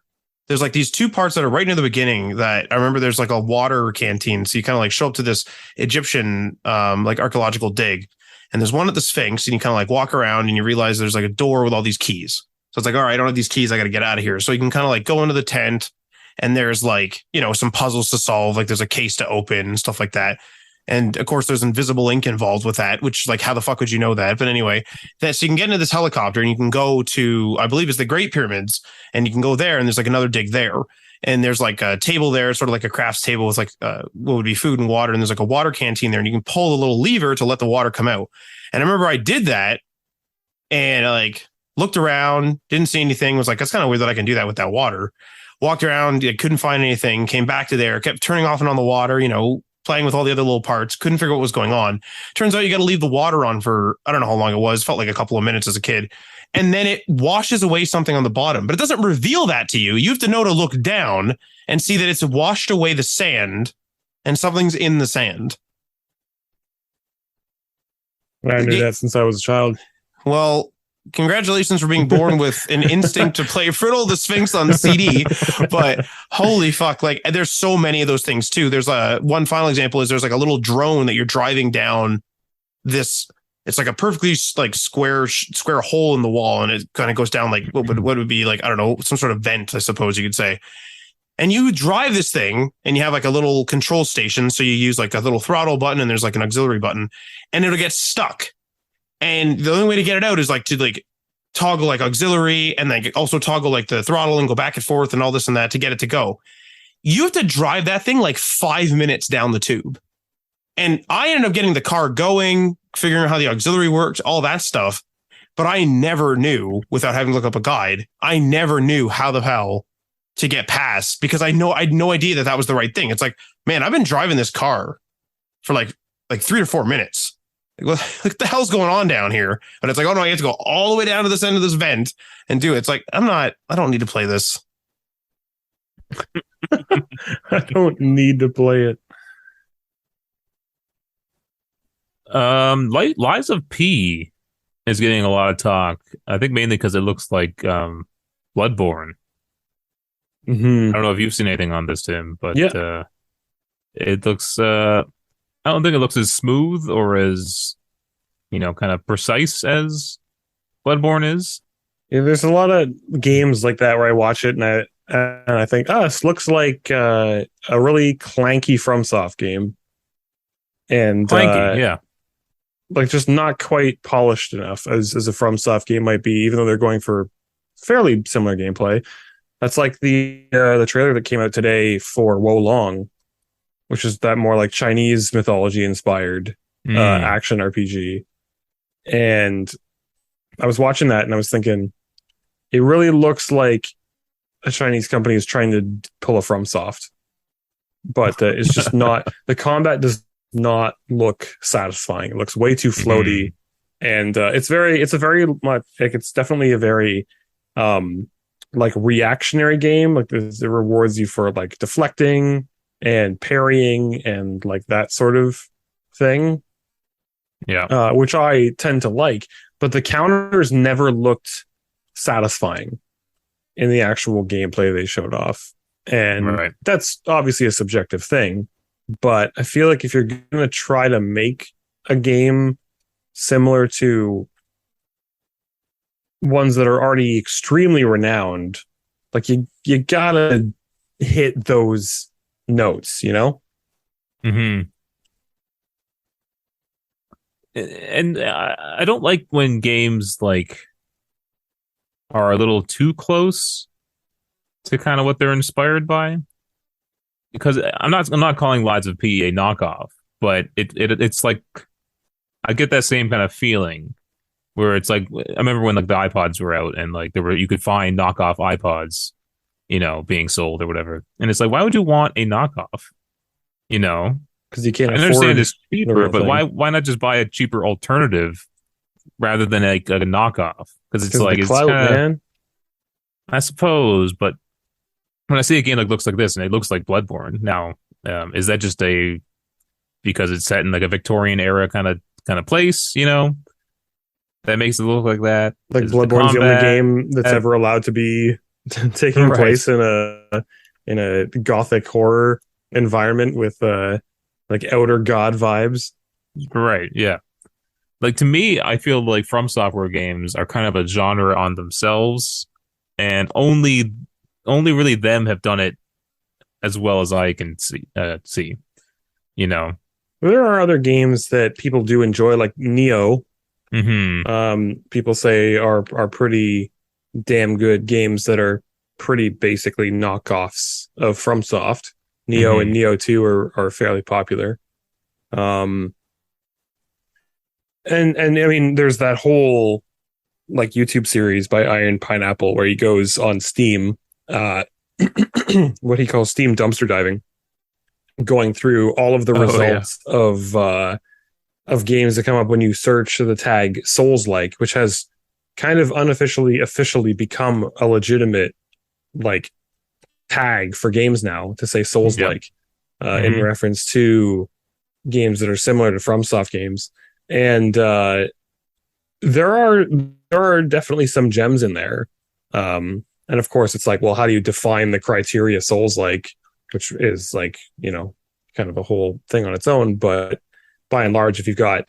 C: there's like these two parts that are right near the beginning that I remember there's like a water canteen. So you kind of like show up to this Egyptian like archaeological dig. And there's one at the Sphinx, and you kind of like walk around and you realize there's like a door with all these keys. So it's like, all right, I don't have these keys, I gotta get out of here. So you can kind of like go into the tent and there's like, some puzzles to solve, like there's a case to open and stuff like that. And of course, there's invisible ink involved with that, which like, how the fuck would you know that? But anyway, so you can get into this helicopter and you can go to, I believe it's the Great Pyramids, and you can go there and there's like another dig there. And there's like a table there, sort of like a crafts table with like what would be food and water. And there's like a water canteen there, and you can pull the little lever to let the water come out. And I remember I did that and I like looked around, didn't see anything, was like, that's kind of weird that I can do that with that water. Walked around, I couldn't find anything, came back to there, kept turning off and on the water, playing with all the other little parts, couldn't figure out what was going on. Turns out you got to leave the water on for, I don't know how long it was, felt like a couple of minutes as a kid. And then it washes away something on the bottom, but it doesn't reveal that to you. You have to know to look down and see that it's washed away the sand and something's in the sand.
B: I knew that since I was a child.
C: Well, congratulations for being born with an instinct to play Friddle the Sphinx on CD. But holy fuck, like there's so many of those things too. There's one final example is there's like a little drone that you're driving down this. It's like a perfectly like square hole in the wall, and it kind of goes down like what would be like, I don't know, some sort of vent, I suppose you could say. And you drive this thing and you have like a little control station. So you use like a little throttle button and there's like an auxiliary button, and it'll get stuck. And the only way to get it out is like to like toggle like auxiliary and then also toggle like the throttle and go back and forth and all this and that to get it to go. You have to drive that thing like 5 minutes down the tube. And I ended up getting the car going, figuring out how the auxiliary worked, all that stuff. But I never knew, without having to look up a guide, I never knew how the hell to get past, because I had no idea that was the right thing. It's like, man, I've been driving this car for like 3 or 4 minutes. Like, what the hell's going on down here? But it's like, oh no, you have to go all the way down to this end of this vent and do it. It's like, I don't need to play this.
B: I don't need to play it.
A: Lies of P is getting a lot of talk. I think mainly because it looks like Bloodborne.
B: Mm-hmm.
A: I don't know if you've seen anything on this, Tim, but
B: yeah.
A: It looks. I don't think it looks as smooth or as kind of precise as Bloodborne is.
B: Yeah, there's a lot of games like that where I watch it and I think, this looks like a really clanky FromSoft game, and
A: Clanky, yeah,
B: like just not quite polished enough as a FromSoft game might be, even though they're going for fairly similar gameplay. That's like the trailer that came out today for Wo Long, which is that more like Chinese mythology inspired action RPG. And I was watching that and I was thinking, it really looks like a Chinese company is trying to pull a FromSoft, but it's just not. The combat does not look satisfying. It looks way too floaty, and it's definitely a very like reactionary game. Like it rewards you for like deflecting and parrying and like that sort of thing.
A: Yeah,
B: which I tend to like, but the counters never looked satisfying in the actual gameplay they showed off. And that's obviously a subjective thing, but I feel like if you're going to try to make a game similar to ones that are already extremely renowned, like you gotta hit those notes,
A: Mm-hmm. And I don't like when games like are a little too close to kind of what they're inspired by, because I'm not calling Lies of P a knockoff, but it's like I get that same kind of feeling where it's like I remember when like the iPods were out and like you could find knockoff iPods, being sold or whatever. And it's like, why would you want a knockoff? You know,
B: because you can't
A: I
B: afford
A: understand it's
B: the
A: cheaper,
B: real
A: but
B: thing.
A: why not just buy a cheaper alternative rather than like a knockoff? Because it's
B: Because
A: like
B: the
A: it's
B: clout,
A: kind of,
B: man.
A: I suppose, but when I see a game that looks like this and it looks like Bloodborne, now is that just because it's set in like a Victorian era kind of place, that makes it look like that?
B: Like
A: Is it the
B: Bloodborne's the only
A: combat?
B: game that's ever allowed to be taking
A: Right,
B: place in a gothic horror environment with like outer god vibes.
A: right, yeah. Like to me, I feel like From Software games are kind of a genre on themselves, and only really them have done it as well as I can see. You know.
B: There are other games that people do enjoy, like Neo.
A: Hmm.
B: People say are pretty damn good games that are pretty basically knockoffs of FromSoft. Neo and
A: Hmm.
B: Neo 2 are fairly popular. Um, and I mean, there's that whole like YouTube series by Iron Pineapple where he goes on Steam, uh, what he calls Steam dumpster diving, going through all of the
A: Oh yeah.
B: results of games that come up when you search the tag Souls-like, which has kind of officially become a legitimate like tag for games now to say
A: Yep.
B: Souls-like, in
A: Hmm.
B: reference to games that are similar to FromSoft games. And there are there are definitely some gems in there. And of course, it's like, well, how do you define the criteria Souls-like, which is like, kind of a whole thing on its own. But by and large, if you've got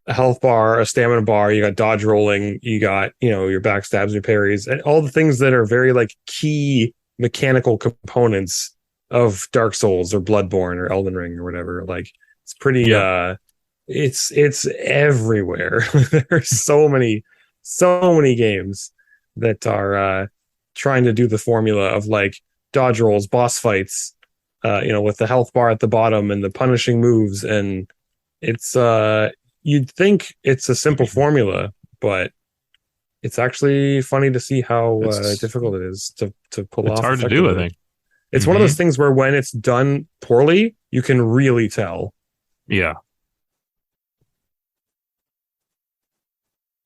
B: a health bar, a stamina bar, you got dodge rolling, you got, your backstabs, your parries, and all the things that are very like key mechanical components of Dark Souls or Bloodborne or Elden Ring or whatever. Like it's pretty
A: Yep.
B: it's everywhere. There's so many games that are trying to do the formula of like dodge rolls, boss fights, with the health bar at the bottom and the punishing moves. And it's you'd think it's a simple formula, but it's actually funny to see how
A: It's
B: difficult it is to pull
A: it's
B: off
A: hard to do, I
B: effectively.
A: think.
B: It's one of
A: Hmm.
B: those things where when it's done poorly, you can really tell.
A: Yeah.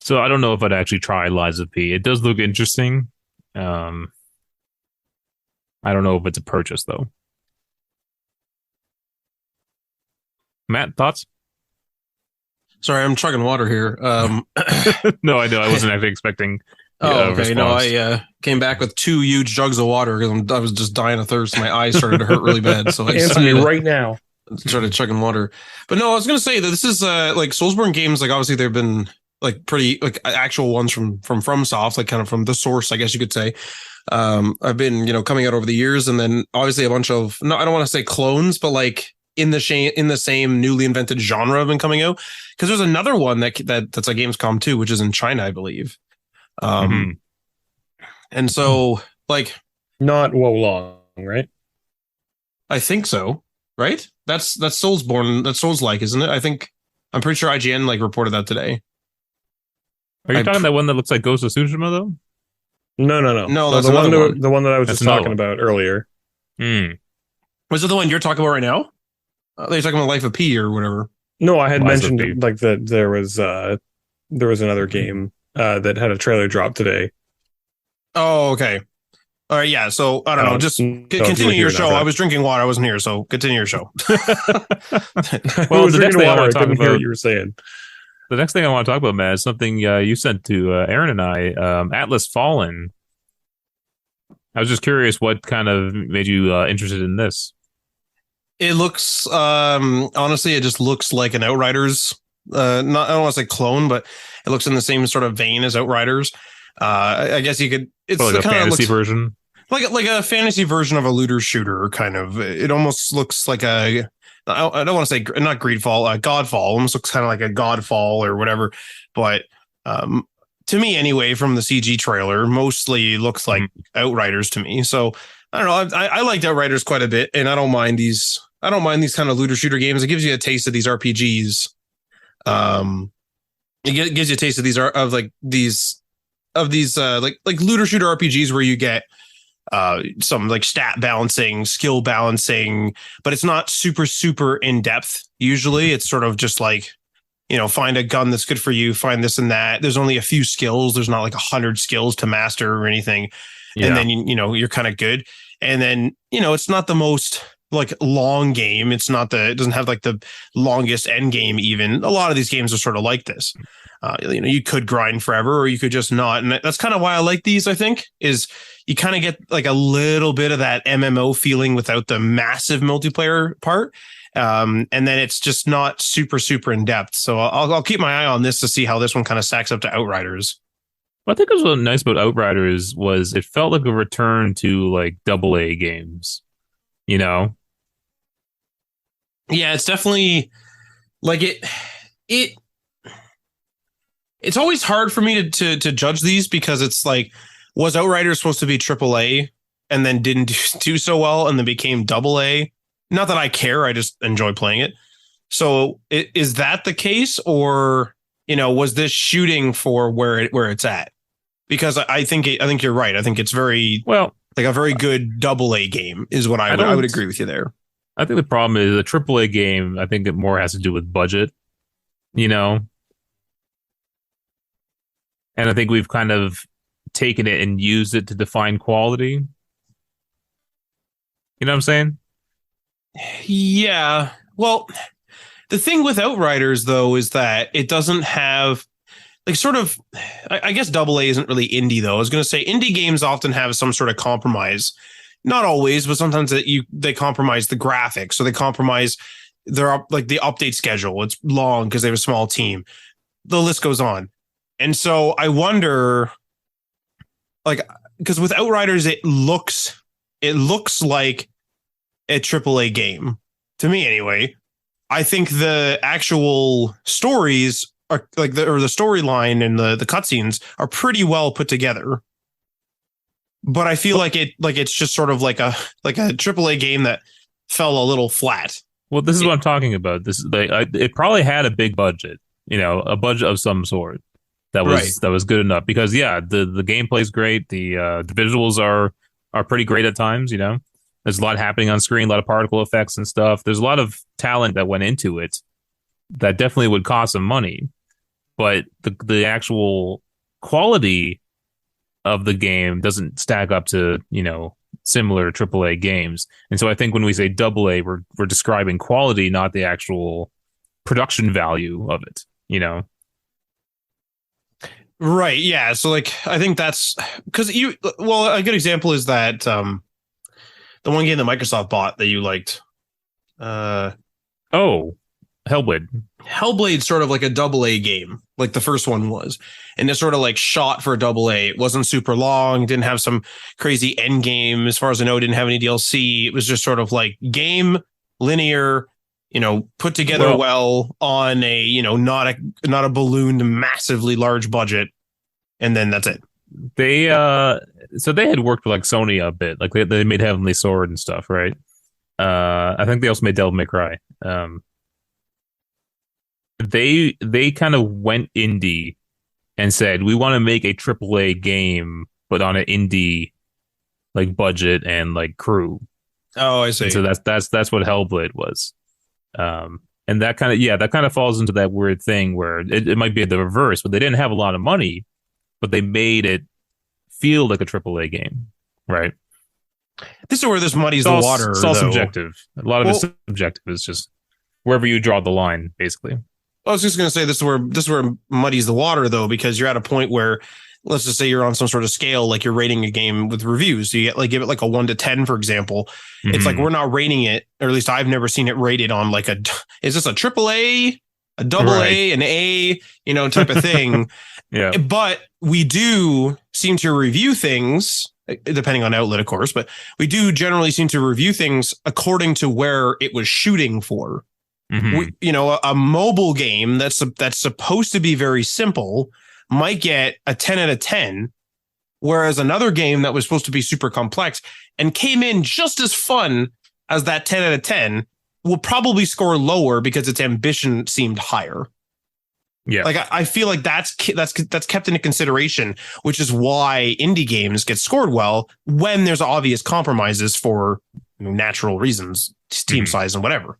A: So I don't know if I'd actually try Lies of P. It does look interesting. Um, I don't know if it's a purchase though. Matt, thoughts?
C: Sorry, I'm chugging water here.
A: No, I know. I wasn't actually expecting
C: Oh,
A: a
C: okay. No,
A: response.
C: I came back with 2 huge jugs of water because I was just dying of thirst. My eyes started to hurt really bad, so I
B: Answer me
C: decided
B: right now.
C: to started chugging water. But no, I was gonna say that this is like Soulsborne games. Like obviously they've been like pretty like actual ones from FromSoft, like kind of from the source, I guess you could say. I've been coming out over the years, and then obviously a bunch of no, I don't want to say clones, but like in the same newly invented genre have been coming out. Because there's another one that's like Gamescom too, which is in China, I believe.
A: Hmm.
C: And so like
B: Not Wolong, right?
C: I think so, right? That's Soulsborne, that's Souls-like, isn't it? I'm pretty sure IGN like reported that today.
A: Are you
C: I
A: talking that one that looks like Ghost of Tsushima though?
B: No, no, no.
C: No,
B: No,
C: that's another one.
B: the one that I was
A: That's
B: just
A: another
B: talking
A: one.
B: about earlier.
A: Hmm.
C: Was it the one you're talking about right now? They're talking about Life of P or whatever.
B: No, I had
A: Lies of P.
B: mentioned like that there was another game that had a trailer drop today.
C: Oh, okay. All right, yeah. So I don't know. Just
B: No, you
C: continue
B: were
C: your
B: here
C: show.
B: after
C: I
B: that.
C: was drinking water. I wasn't here, so continue your show.
B: I
A: Well,
B: was
A: the next
B: drinking
A: thing I
B: water.
A: want
B: I
A: to talk
B: couldn't hear what
A: about,
B: you were saying.
A: the next thing I want to talk about, Matt, is something you sent to Aaron and I. Atlas Fallen. I was just curious what kind of made you interested in this.
C: It looks honestly, it just looks like an Outriders. Not I don't want to say clone, but it looks in the same sort of vein as Outriders. I guess you could. It's
A: Or like a
C: kind of
A: fantasy
C: looks
A: version.
C: like a fantasy version of a looter shooter. Kind of. It almost looks like a. I don't want to say not Greedfall, Godfall. Almost looks kind of like a Godfall or whatever. But to me, anyway, from the CG trailer, mostly looks like Outriders to me. So I don't know. I liked Outriders quite a bit, and I don't mind these. I don't mind these kind of looter shooter games. It gives you a taste of these RPGs. It gives you a taste of these like looter shooter RPGs where you get some like stat balancing, skill balancing, but it's not super in depth. Usually it's sort of just like, find a gun that's good for you, find this and that. There's only a few skills. There's not like 100 skills to master or anything.
A: Yeah.
C: And then, you're kind of good. And then, it's not the most like long game. It doesn't have like the longest end game. Even a lot of these games are sort of like this. You could grind forever or you could just not. And that's kind of why I like these, I think, is you kind of get like a little bit of that MMO feeling without the massive multiplayer part. And then it's just not super in depth. So I'll keep my eye on this to see how this one kind of stacks up to Outriders.
A: What I think was really nice about Outriders was it felt like a return to like AA games,
C: Yeah, it's definitely like it's always hard for me to judge these because it's like, was Outriders supposed to be AAA and then didn't do so well and then became AA? Not that I care, I just enjoy playing it. So is that the case, or was this shooting for where it's at? Because I think you're right. I think it's very
A: well,
C: like a very good AA game is what I would agree with you there.
A: I think the problem is a AAA game. I think it more has to do with budget, and I think we've kind of taken it and used it to define quality. You know what I'm saying?
C: Yeah. Well, the thing with Outriders, though, is that it doesn't have like sort of, I guess AA isn't really indie, though. I was going to say indie games often have some sort of compromise. Not always, but sometimes they compromise the graphics. So they compromise their like the update schedule. It's long because they have a small team. The list goes on. And so I wonder, like, because with Outriders, it looks like a AAA game to me anyway. I think the actual stories are like the storyline and the cutscenes are pretty well put together. But I feel like it's just sort of like a AAA game that fell a little flat.
A: Well, this is what I'm talking about. This is it probably had a big budget, a budget of some sort that was good enough because the gameplay is great. The visuals are pretty great at times. There's a lot happening on screen, a lot of particle effects and stuff. There's a lot of talent that went into it that definitely would cost some money, but the actual quality of the game doesn't stack up to similar AAA games. And so I think when we say AA, we're describing quality, not the actual production value of it.
C: Right. Yeah. So like, I think that's because a good example is that the one game that Microsoft bought that you liked.
A: Hellblade.
C: Hellblade's sort of like a AA game, like the first one was. And it's sort of like shot for a AA. It wasn't super long, didn't have some crazy end game. As far as I know, didn't have any DLC. It was just sort of like game, linear, put together well on a, not a ballooned, massively large budget. And then that's it.
A: They so they had worked with like Sony a bit. Like they made Heavenly Sword and stuff, right? I think they also made Devil May Cry. They kind of went indie and said, we want to make a AAA game, but on an indie like budget and like crew.
C: Oh, I see.
A: And so that's what Hellblade was. And that kind of falls into that weird thing where it might be the reverse, but they didn't have a lot of money, but they made it feel like a AAA game, right?
C: This is where this muddies the water.
A: It's all subjective. A lot of it's subjective. It's just wherever you draw the line, basically.
C: I was just going to say this is where muddies the water, though, because you're at a point where, let's just say you're on some sort of scale, like you're rating a game with reviews. So you get give it like a 1 to 10, for example. Mm-hmm. It's like we're not rating it, or at least I've never seen it rated on like is this a AAA, a AA, an A, type of thing.
A: Yeah.
C: But we do seem to review things, depending on outlet, of course, but we do generally seem to review things according to where it was shooting for. Mm-hmm. A mobile game that's supposed to be very simple might get a 10 out of 10, whereas another game that was supposed to be super complex and came in just as fun as that 10 out of 10 will probably score lower because its ambition seemed higher.
A: Yeah.
C: Like I feel like that's kept into consideration, which is why indie games get scored well when there's obvious compromises for natural reasons, team size and whatever.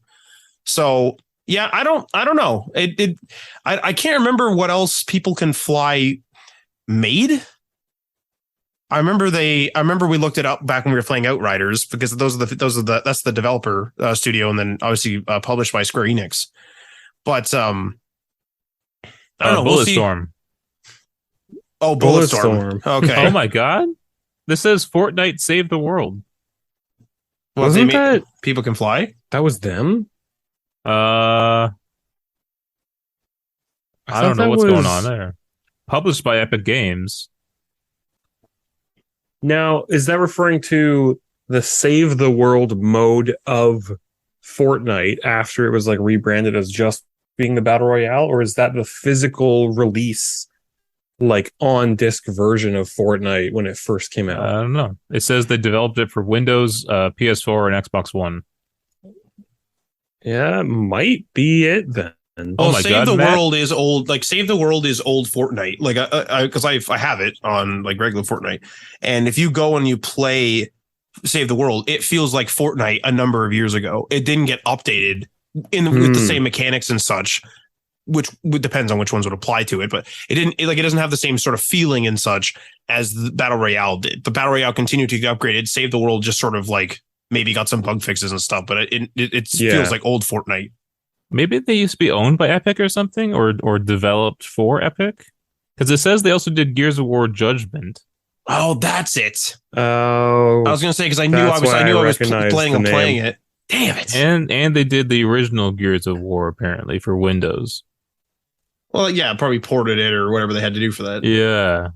C: So yeah, I don't know. I can't remember what else People Can Fly made. I remember we looked it up back when we were playing Outriders, because that's the developer studio, and then obviously published by Square Enix. But I don't know. We'll see.
A: Bulletstorm.
C: Oh, Bulletstorm. Okay.
A: Oh my god. This says Fortnite saved the world.
B: Wasn't that
C: People Can Fly?
B: that was them?
A: I don't know what's going on there. Published by Epic Games.
B: Now, is that referring to the Save the World mode of Fortnite after it was like rebranded as just being the Battle Royale, or is that the physical release, like on disc version of Fortnite when it first came out?
A: I don't know. It says they developed it for Windows, PS4, and Xbox One.
B: Yeah, might be it then.
C: Oh,
A: my
C: Save
A: God,
C: the
A: Matt.
C: World is old. Like Save the World is old Fortnite. Like because I have it on like regular Fortnite, and if you go and you play Save the World, it feels like Fortnite a number of years ago. It didn't get updated with the same mechanics and such, which depends on which ones would apply to it. But it doesn't have the same sort of feeling and such as the Battle Royale did. The Battle Royale continued to get upgraded. Save the World just sort of like maybe got some bug fixes and stuff, but it feels like old Fortnite.
A: Maybe they used to be owned by Epic or something, or developed for Epic. Because it says they also did Gears of War Judgment.
C: Oh, that's it.
B: Oh,
C: I was gonna say, because I knew I was planning on playing it. Damn it!
A: And they did the original Gears of War apparently for Windows.
C: Well, yeah, probably ported it or whatever they had to do for that.
A: Yeah,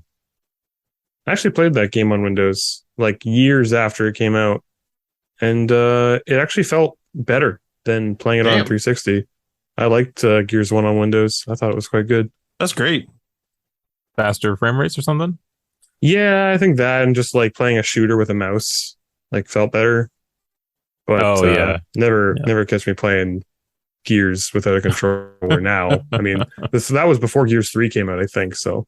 B: I actually played that game on Windows like years after it came out, and it actually felt better than playing it on 360. I liked Gears 1 on Windows. I thought it was quite good.
C: That's great.
A: faster frame rates or something.
B: Yeah, I think that, and just like playing a shooter with a mouse like felt better. But never catch me playing Gears without a controller now. I mean, that was before Gears 3 came out, I think. So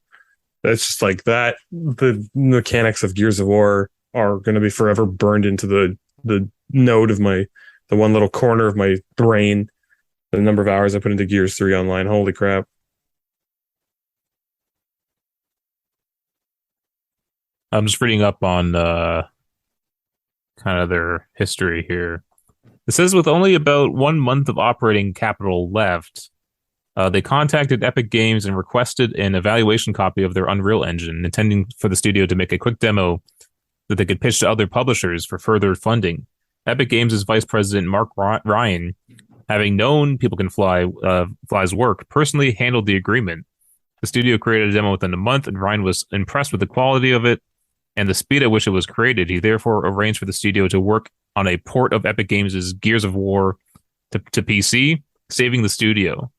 B: that's just like that. The mechanics of Gears of War are going to be forever burned into the node of the one little corner of my brain. The number of hours I put into Gears 3 online. Holy crap.
A: I'm just reading up on kind of their history here. It says with only about 1 month of operating capital left, they contacted Epic Games and requested an evaluation copy of their Unreal Engine, intending for the studio to make a quick demo that they could pitch to other publishers for further funding. Epic Games' vice president Mark Ryan, having known People Can Fly's work, personally handled the agreement. The studio created a demo within a month, and Ryan was impressed with the quality of it and the speed at which it was created. He therefore arranged for the studio to work on a port of Epic Games' Gears of War to PC, saving the studio.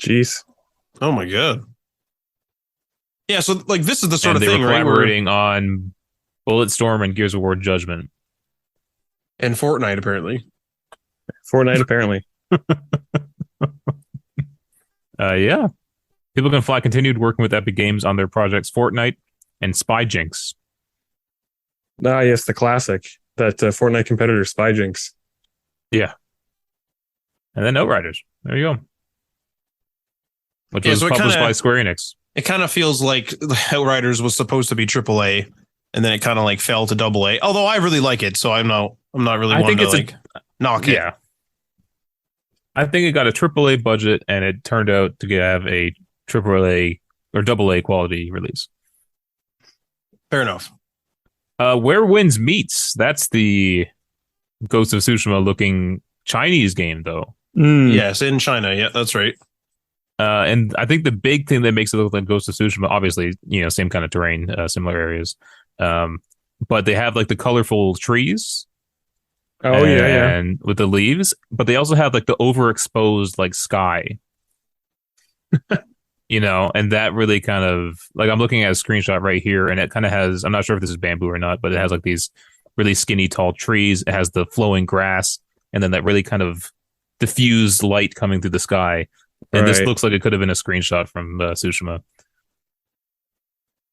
B: Jeez.
C: Oh my god. Yeah, so like this is the sort of
A: they
C: thing,
A: were
C: right?
A: Collaborating on Bulletstorm and Gears of War Judgment.
C: And Fortnite, apparently.
B: Fortnite, apparently.
A: Yeah. People Can Fly continued working with Epic Games on their projects Fortnite and Spy Jinx.
B: Ah, yes, the classic. That Fortnite competitor, Spy Jinx.
A: Yeah. And then Outriders. There you go. Which was published by Square Enix.
C: It kind of feels like Outriders was supposed to be AAA, and then it kind of like fell to AA. Although I really like it, so I'm not really one to like knock it.
A: Yeah. I think it got a AAA budget, and it turned out to have a AAA or AA quality release.
C: Fair enough.
A: Where Winds Meets. That's the Ghost of Tsushima looking Chinese game, though.
C: Yes, in China. Yeah, that's right.
A: And I think the big thing that makes it look like Ghost of Tsushima, obviously, same kind of terrain, similar areas. But they have like the colorful trees.
B: Oh, yeah.
A: And with the leaves, but they also have like the overexposed like sky. And that really kind of like I'm looking at a screenshot right here, and it kind of has, I'm not sure if this is bamboo or not, but it has like these really skinny tall trees. It has the flowing grass, and then that really kind of diffused light coming through the sky. And this
B: Right.
A: looks like it could have been a screenshot from Tsushima.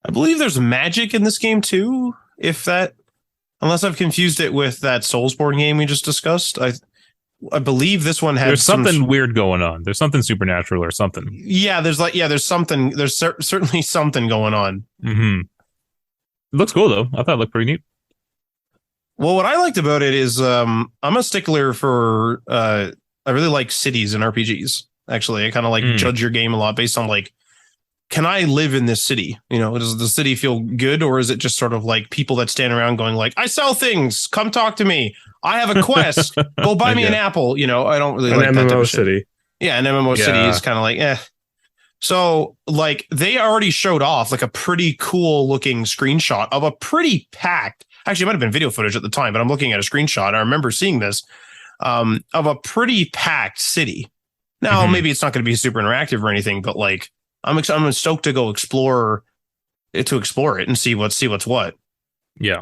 C: I believe there's magic in this game too. Unless I've confused it with that Soulsborne game we just discussed. I believe this one has
A: There's something weird going on. There's something supernatural or something.
C: Yeah, there's something. There's certainly something going on.
A: Mm-hmm. It looks cool though. I thought it looked pretty neat.
C: Well, what I liked about it is I'm a stickler for I really like cities and RPGs. Actually, I kind of like judge your game a lot based on like, can I live in this city? You know, does the city feel good, or is it just sort of like people that stand around going like, I sell things, come talk to me. I have a quest, go buy me an apple. You know, I don't really like that type
B: MMO
C: of shit.
B: city.
C: Yeah, an MMO city is kind of like, eh. So, like, they already showed off like a pretty cool looking screenshot of a pretty packed. Actually, it might have been video footage at the time, but I'm looking at a screenshot. I remember seeing this of a pretty packed city. Now, maybe it's not going to be super interactive or anything, but like, I'm stoked to go explore it and see what's what.
A: Yeah.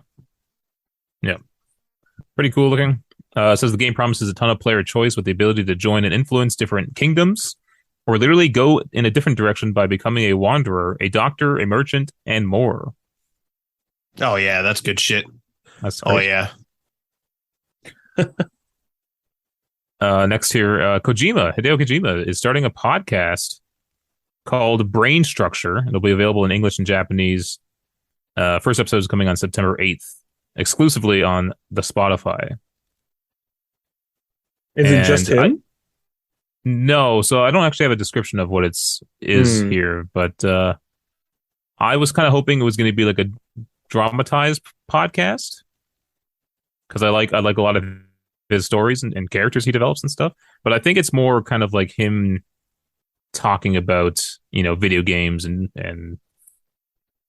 A: Pretty cool looking. It says the game promises a ton of player choice with the ability to join and influence different kingdoms, or literally go in a different direction by becoming a wanderer, a doctor, a merchant, and more.
C: Oh yeah, that's good shit.
A: That's great.
C: Oh yeah.
A: Next here, Hideo Kojima is starting a podcast called Brain Structure. It'll be available in English and Japanese. First episode is coming on September 8th, exclusively on the Spotify.
B: Is it just him?
A: No, so I don't actually have a description of what is here, but I was kind of hoping it was going to be like a dramatized podcast because I like a lot of his stories and characters he develops and stuff. But I think it's more kind of like him talking about, you know, video games and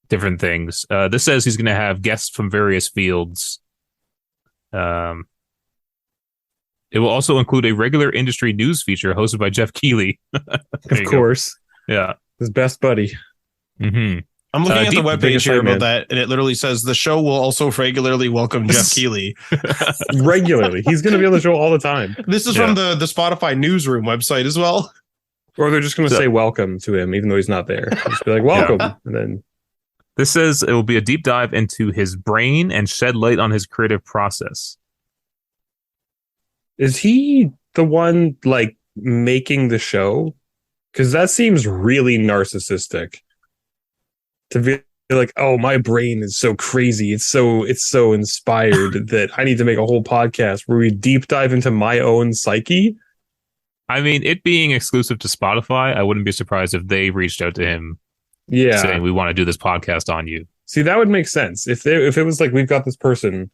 A: different things. This says he's going to have guests from various fields. It will also include a regular industry news feature hosted by Jeff Keighley.
B: Of course.
A: Go. Yeah.
B: His best buddy.
A: Mm-hmm.
C: I'm looking at the webpage here about that, and it literally says the show will also regularly welcome Jeff Keighley.
B: Regularly. He's going to be on the show all the time.
C: This is from the Spotify newsroom website as well.
B: Or they're just going to say welcome to him, even though he's not there. Just be like, welcome. And then
A: this says it will be a deep dive into his brain and shed light on his creative process.
B: Is he the one like making the show? Because that seems really narcissistic. To be like, oh, my brain is so crazy. It's so inspired that I need to make a whole podcast where we deep dive into my own psyche.
A: I mean, it being exclusive to Spotify, I wouldn't be surprised if they reached out to him, saying we want to do this podcast on you.
B: See, that would make sense if it was like we've got this person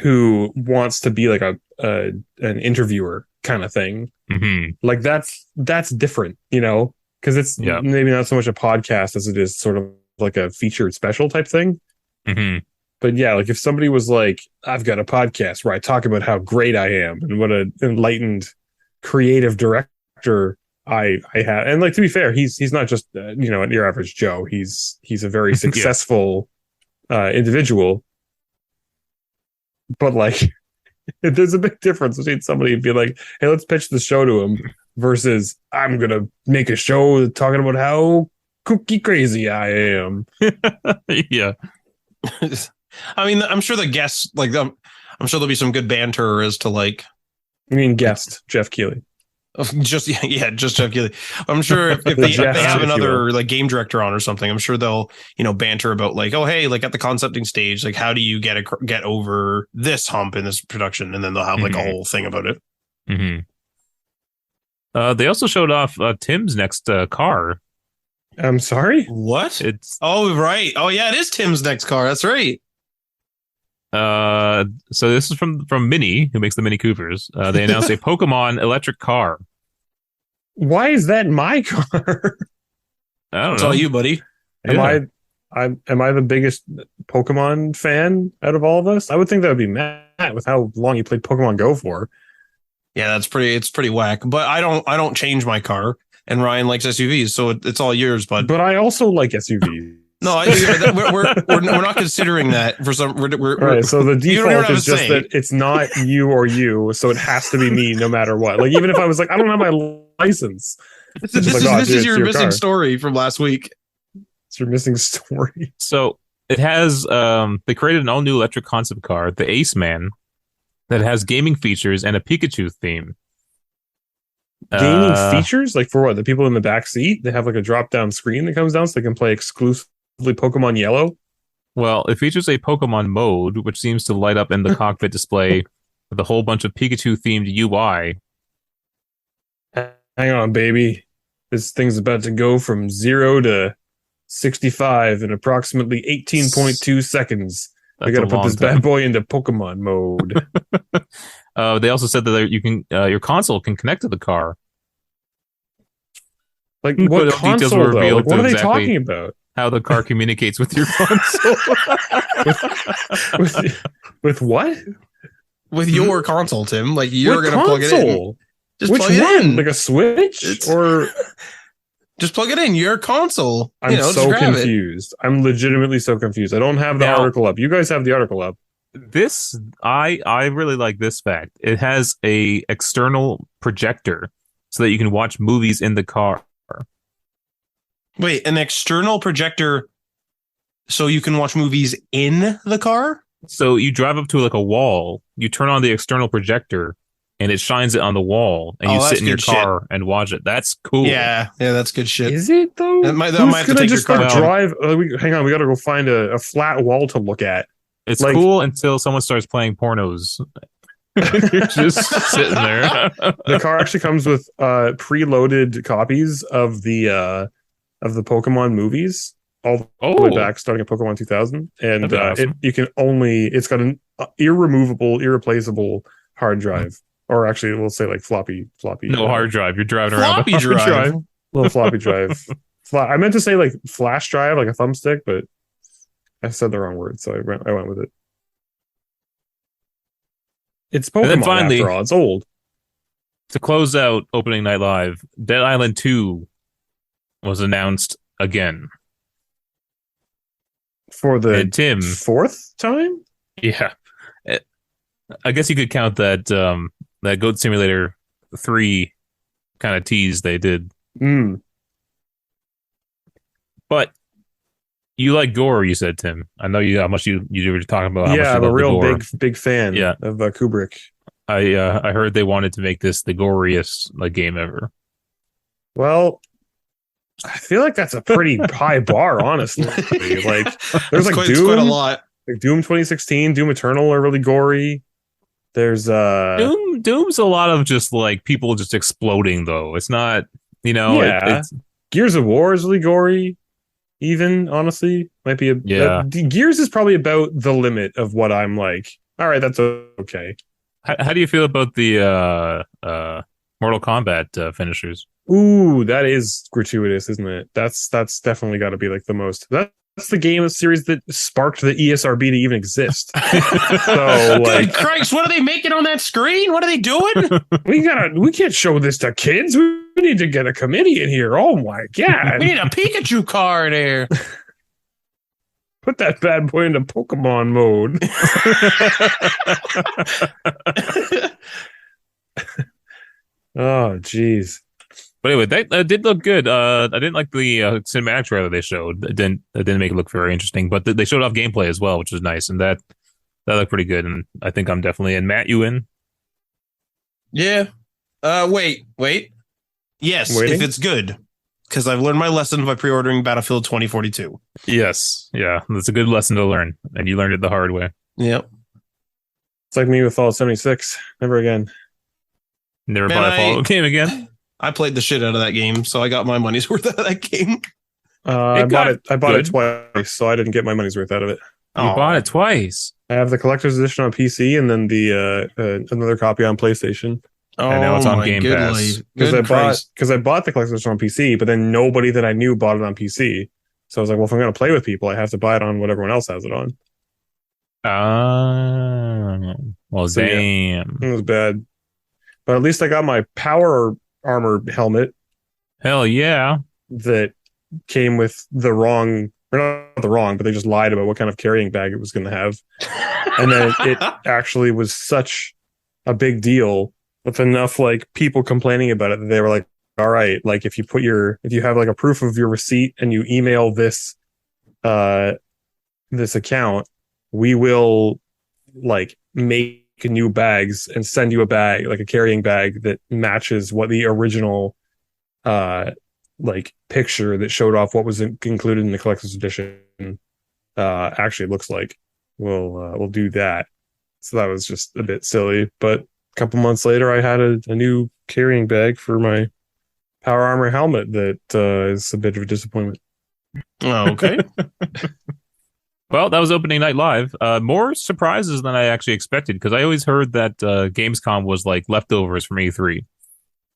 B: who wants to be like an interviewer kind of thing.
A: Mm-hmm.
B: Like that's different, you know. Because it's maybe not so much a podcast as it is sort of like a featured special type thing.
A: Mm-hmm.
B: But yeah, like if somebody was like, I've got a podcast where I talk about how great I am and what an enlightened creative director I have. And like, to be fair, he's not just, your average Joe. He's a very successful individual. But like, there's a big difference between somebody being like, hey, let's pitch the show to him versus I'm going to make a show talking about how cookie crazy I am.
A: Yeah.
C: I mean, I'm sure the guests, like, I'm sure there'll be some good banter as to like.
B: I mean, guest Jeff Keighley.
C: Just Jeff Keighley. I'm sure if they have another like game director on or something, I'm sure they'll banter about like, oh hey, like at the concepting stage, like how do you get over this hump in this production, and then they'll have like a whole thing about it.
A: Mm-hmm. They also showed off Tim's next car.
B: I'm sorry?
C: What?
A: Oh
C: right. Oh yeah, it is Tim's next car. That's right.
A: So this is from Mini, who makes the Mini Coopers. They announced a Pokemon electric car.
B: Why is that my car?
A: I don't know.
C: It's all you, buddy.
B: Am I the biggest Pokemon fan out of all of us? I would think that would be Matt with how long you played Pokemon Go for.
C: Yeah, it's pretty whack. But I don't change my car, and Ryan likes SUVs, so it's all yours, bud.
B: But I also like SUVs.
C: No, we're not considering that for some. We're
B: all right, so the default is just that it's not you or you, so it has to be me no matter what. Like even if I was like, I don't have my license.
C: This
B: Just like,
C: is
B: oh,
C: this
B: dude,
C: is
B: it's
C: your
B: your
C: missing
B: car.
C: story from last week.
B: It's your missing story.
A: So it has they created an all new electric concept car, the Ace Man, that has gaming features and a Pikachu theme.
B: Gaming features, like for what? The people in the back seat, they have like a drop down screen that comes down so they can play exclusively Pokemon Yellow.
A: Well, it features a Pokemon mode, which seems to light up in the cockpit display with a whole bunch of Pikachu themed UI.
B: Hang on, baby. This thing's about to go from 0 to 65 in approximately 18.2 seconds. We
A: That's
B: got
A: a
B: to put
A: long
B: this
A: time.
B: bad boy into Pokemon mode.
A: They also said that you can your console can connect to the car.
B: Like,
A: But
B: what
A: no details
B: console,
A: were
B: though?
A: revealed
B: Like, what
A: to
B: are they
A: exactly-
B: talking about?
A: How the car communicates with your console.
B: With what?
C: With your console, Tim. Like you're
B: What
C: gonna plug it in.
B: console?
C: Just
B: Which
C: plug it
B: one?
C: in.
B: Like a Switch?
C: It's-
B: Or
C: Just plug it in. Your console.
B: I'm
C: just
B: so
C: grab it.
B: confused. I'm legitimately so confused. I don't have the
A: Now-
B: article up. You guys have the article up.
A: This I really like this fact. It has a external projector so that you can watch movies in the car.
C: Wait, an external projector so you can watch movies in the car?
A: So you drive up to like a wall, you turn on the external projector, and it shines it on the wall, and
C: Oh,
A: you
C: that's
A: sit in your
C: good shit.
A: car and watch it. That's cool.
C: Yeah, that's good shit.
B: Is it though?
C: That might
B: Who's
C: have to
B: gonna
C: take your
B: just
C: car
B: like
A: down.
B: drive? Hang on, we got to go find a flat wall to look at.
A: It's
B: Like-
A: cool until someone starts playing pornos. You're just sitting there.
B: The car actually comes with preloaded copies of the Pokemon movies, all the way back, starting at Pokemon 2000, and
A: That'd be awesome.
B: it's got an irreplaceable hard drive, or actually we'll say like floppy.
A: No hard drive. You're driving around
C: Floppy
A: with a hard
C: drive.
B: little floppy drive. I meant to say like flash drive, like a thumbstick, but I said the wrong word, so I went with it. It's
A: And then
B: Pokemon
A: finally-
B: after all. It's old.
A: To close out opening night live, Dead Island 2 was announced again.
B: For the
A: And Tim,
B: fourth time?
A: yeah, I guess you could count that that Goat Simulator 3 kind of tease they did.
B: Mm.
A: But you like gore, you said, Tim. I know you how much you were talking about. How much
B: Yeah,
A: you
B: I'm a
A: love the
B: real
A: gore.
B: big fan
A: Yeah.
B: of Kubrick.
A: I heard they wanted to make this the goriest like game ever.
B: Well, I feel like that's a pretty high bar, honestly. Like, there's like
C: It's quite a
B: Doom,
C: lot.
B: like Doom 2016, Doom Eternal are really gory. There's
A: Doom's a lot of just like people just exploding though. It's not,
B: Yeah.
A: it's
B: Gears of War is really gory. Even honestly, might be
A: Yeah.
B: Gears is probably about the limit of what I'm like. All right, that's okay.
A: how do you feel about the Mortal Kombat finishers?
B: Ooh, that is gratuitous, isn't it? That's definitely got to be like the most. That's the game of series that sparked the ESRB to even exist. So
C: Good
B: like,
C: Christ, what are they making on that screen? What are they doing?
B: we can't show this to kids. We need to get a committee in here. Oh my
C: We
B: god!
C: need a Pikachu car in here.
B: Put that bad boy into Pokemon mode. Oh jeez.
A: But anyway, that did look good. I didn't like the cinematic trailer they showed. It didn't make it look very interesting. But they showed off gameplay as well, which was nice, and that looked pretty good. And I think I'm definitely in. Matt, you in?
C: Yeah. Wait. Yes,
B: Waiting?
C: if it's good. Because I've learned my lesson by pre-ordering Battlefield 2042.
A: Yes. Yeah, that's a good lesson to learn, and you learned it the hard way.
C: Yep.
B: It's like me with Fallout 76. Never again.
A: Never
C: Man,
A: buy a Fallout game again.
C: I played the shit out of that game, so I got my money's worth out of that game.
B: I
A: It
B: bought it. I bought it
A: good.
B: twice, so I didn't get my money's worth out of it.
A: You bought it twice.
B: I have the collector's edition on PC and then the another copy on PlayStation.
A: And now it's on
C: my
A: Game
C: good
A: Pass.
C: lord.
B: Because
C: Good Christ.
B: I bought the collector's edition on PC, but then nobody that I knew bought it on PC. So I was like, well, if I'm going to play with people, I have to buy it on what everyone else has it on.
A: Well,
B: So, yeah.
A: damn.
B: It was bad, but at least I got my power armor helmet
A: Hell yeah.
B: that came with the wrong, or not the wrong, but they just lied about what kind of carrying bag it was going to have. And then it actually was such a big deal with enough like people complaining about it that they were like, all right, like if you have like a proof of your receipt and you email uh this account, we will like make new bags and send you a bag, like a carrying bag that matches what the original uh like picture that showed off what was included in the collector's edition actually looks like. We'll do that. So that was just a bit silly, but a couple months later I had a new carrying bag for my power armor helmet that is a bit of a disappointment.
C: Oh, okay.
A: Well, that was opening night live. More surprises than I actually expected because I always heard that Gamescom was like leftovers from E3,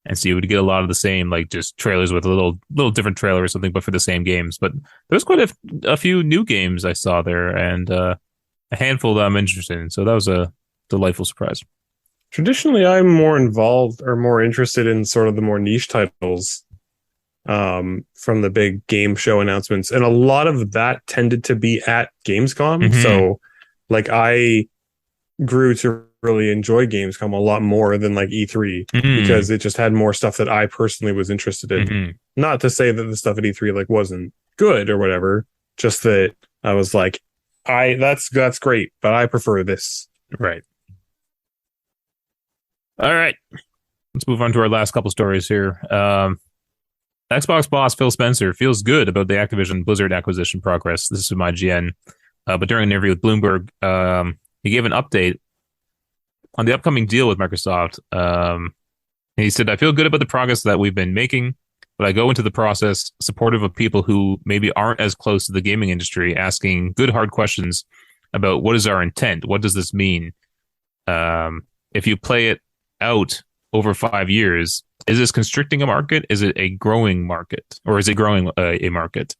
A: and so you would get a lot of the same like just trailers with a little different trailer or something, but for the same games. But there was quite a few new games I saw there, and a handful that I'm interested in. So that was a delightful surprise.
B: Traditionally, I'm more involved or more interested in sort of the more niche titles from the big game show announcements. And a lot of that tended to be at Gamescom.
A: Mhm.
B: So like I grew to really enjoy Gamescom a lot more than like E3 because it just had more stuff that I personally was interested in.
A: Mhm.
B: Not to say that the stuff at E3 like wasn't good or whatever, just that I was like, that's great, but I prefer this.
A: Right. All right. Let's move on to our last couple stories here. Xbox boss Phil Spencer feels good about the Activision Blizzard acquisition progress. This is from IGN. But during an interview with Bloomberg, he gave an update on the upcoming deal with Microsoft. He said, I feel good about the progress that we've been making, but I go into the process supportive of people who maybe aren't as close to the gaming industry, asking good, hard questions about what is our intent? What does this mean? If you play it out over 5 years, is this constricting a market? Is it a growing market, or is it growing a market?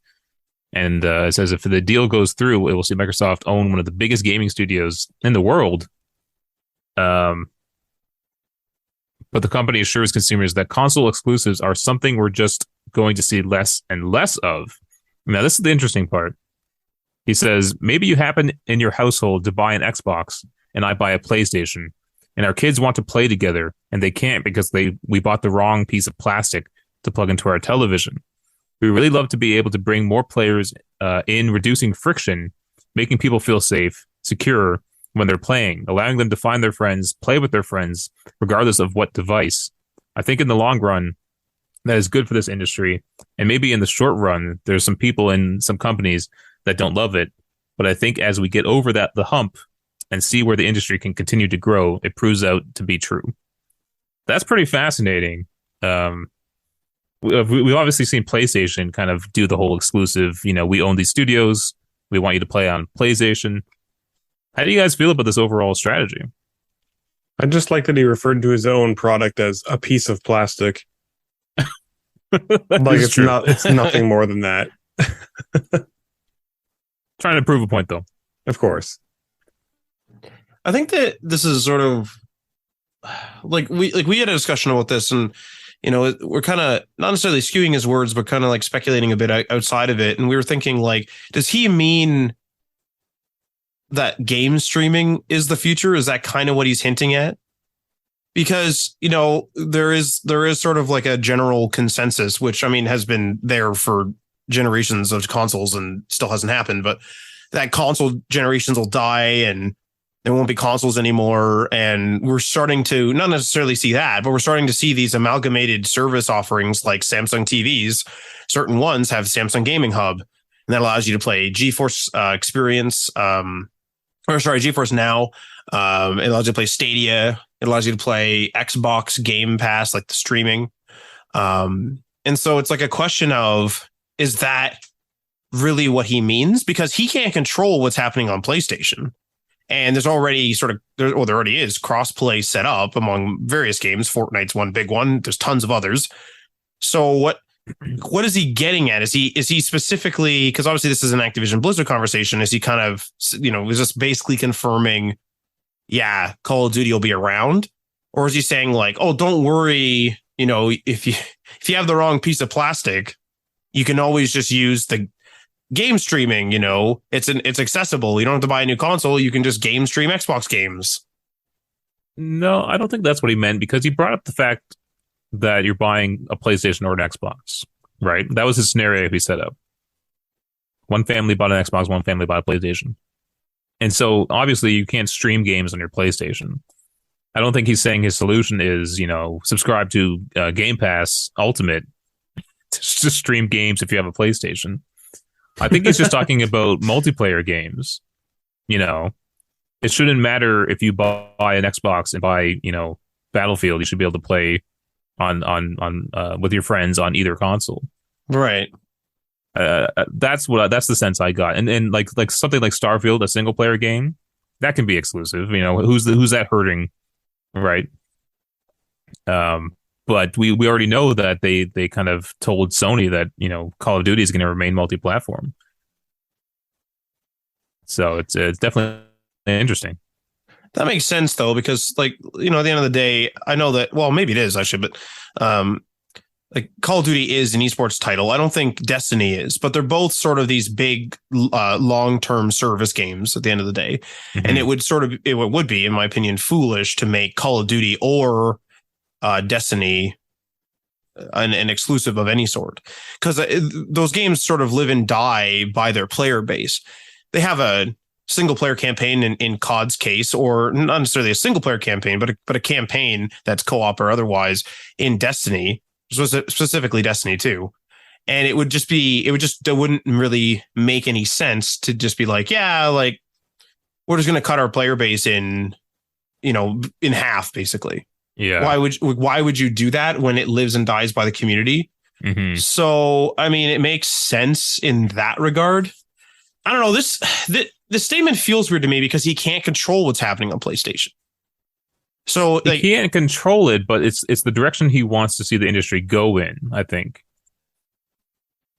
A: And it says if the deal goes through, it will see Microsoft own one of the biggest gaming studios in the world. But the company assures consumers that console exclusives are something we're just going to see less and less of. Now, this is the interesting part. He says, maybe you happen in your household to buy an Xbox and I buy a PlayStation, and our kids want to play together and they can't because we bought the wrong piece of plastic to plug into our television. We really love to be able to bring more players in, reducing friction, making people feel safe, secure when they're playing, allowing them to find their friends, play with their friends, regardless of what device. I think in the long run, that is good for this industry. And maybe in the short run, there's some people in some companies that don't love it. But I think as we get over the hump and see where the industry can continue to grow, it proves out to be true. That's pretty fascinating. We've obviously seen PlayStation kind of do the whole exclusive, we own these studios. We want you to play on PlayStation. How do you guys feel about this overall strategy?
B: I just like that he referred to his own product as a piece of plastic. Like it's nothing more than that.
A: Trying to prove a point, though.
B: Of course.
C: I think that this is sort of like we had a discussion about this, and we're kind of not necessarily skewing his words, but kind of like speculating a bit outside of it. And we were thinking, like, does he mean that game streaming is the future? Is that kind of what he's hinting at? Because there is sort of like a general consensus, which I mean has been there for generations of consoles and still hasn't happened, but that console generations will die and there won't be consoles anymore. And we're starting to not necessarily see that, but we're starting to see these amalgamated service offerings like Samsung TVs. Certain ones have Samsung Gaming Hub, and that allows you to play GeForce Experience, GeForce Now. It allows you to play Stadia. It allows you to play Xbox Game Pass, like the streaming. And so it's like a question of, is that really what he means? Because he can't control what's happening on PlayStation. And there's already there already is cross-play set up among various games. Fortnite's one big one. There's tons of others. So what is he getting at? Is he specifically, because obviously this is an Activision Blizzard conversation, is he kind of, is this basically confirming, yeah, Call of Duty will be around? Or is he saying like, oh, don't worry, if you have the wrong piece of plastic, you can always just use the game streaming, it's accessible. You don't have to buy a new console. You can just game stream Xbox games.
A: No, I don't think that's what he meant, because he brought up the fact that you're buying a PlayStation or an Xbox, right? That was his scenario he set up. One family bought an Xbox, one family bought a PlayStation. And so obviously you can't stream games on your PlayStation. I don't think he's saying his solution is, subscribe to Game Pass Ultimate to stream games if you have a PlayStation. I think he's just talking about multiplayer games. It shouldn't matter if you buy an Xbox and buy, Battlefield. You should be able to play on with your friends on either console.
C: Right.
A: That's the sense I got. And like something like Starfield, a single player game, that can be exclusive. Who's that hurting, right? But we already know that they kind of told Sony that Call of Duty is going to remain multi-platform. So it's definitely interesting.
C: That makes sense though, because at the end of the day, I know that, well, maybe it is actually, but like Call of Duty is an esports title. I don't think Destiny is, but they're both sort of these big long-term service games at the end of the day. Mm-hmm. And it would be, in my opinion, foolish to make Call of Duty or Destiny an exclusive of any sort, because those games sort of live and die by their player base. They have a single player campaign in COD's case, or not necessarily a single player campaign, but a campaign that's co-op or otherwise in Destiny, specifically Destiny 2. And it wouldn't really make any sense to just be like, yeah, like we're just going to cut our player base in half, basically.
A: Yeah.
C: Why would you do that when it lives and dies by the community?
A: Mm-hmm.
C: So, I mean, it makes sense in that regard. I don't know. This statement feels weird to me because he can't control what's happening on PlayStation. So
A: he can't control it, but it's the direction he wants to see the industry go in, I think.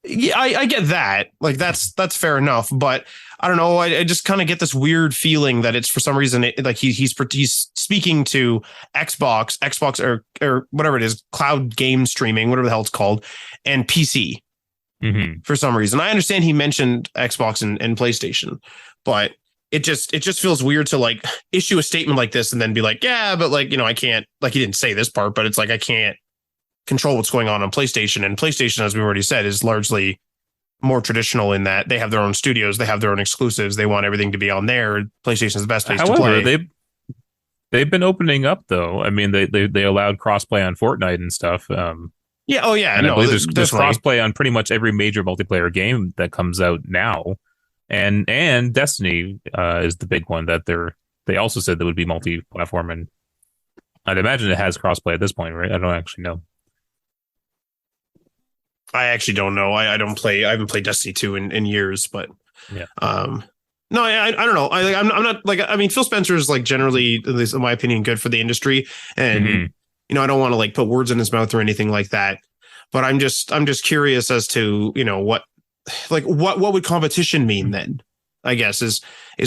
C: Yeah, I get that. Like that's fair enough, but I don't know. I just kind of get this weird feeling that it's for some reason he's speaking to Xbox or whatever it is, cloud game streaming, whatever the hell it's called, and PC.
A: Mm-hmm.
C: For some reason. I understand he mentioned Xbox and PlayStation, but it just feels weird to like issue a statement like this and then be like, yeah, but like, I can't, like he didn't say this part, but it's like I can't control what's going on PlayStation. And PlayStation, as we already said, is largely more traditional in that they have their own studios, they have their own exclusives, they want everything to be on there. PlayStation is the best place to play.
A: They've been opening up though. I mean, they allowed crossplay on Fortnite and stuff.
C: Yeah. Oh, yeah.
A: And I believe there's crossplay on pretty much every major multiplayer game that comes out now, and Destiny is the big one that they also said that would be multi-platform, and I'd imagine it has crossplay at this point, right? I don't actually know.
C: I actually don't know. I haven't played Destiny 2 in years, but
A: yeah.
C: No, I don't know. I'm not like, I mean, Phil Spencer is like generally, at least in my opinion, good for the industry, and. Mm-hmm. I don't want to like put words in his mouth or anything like that, but I'm just curious as to, what would competition mean then? I guess is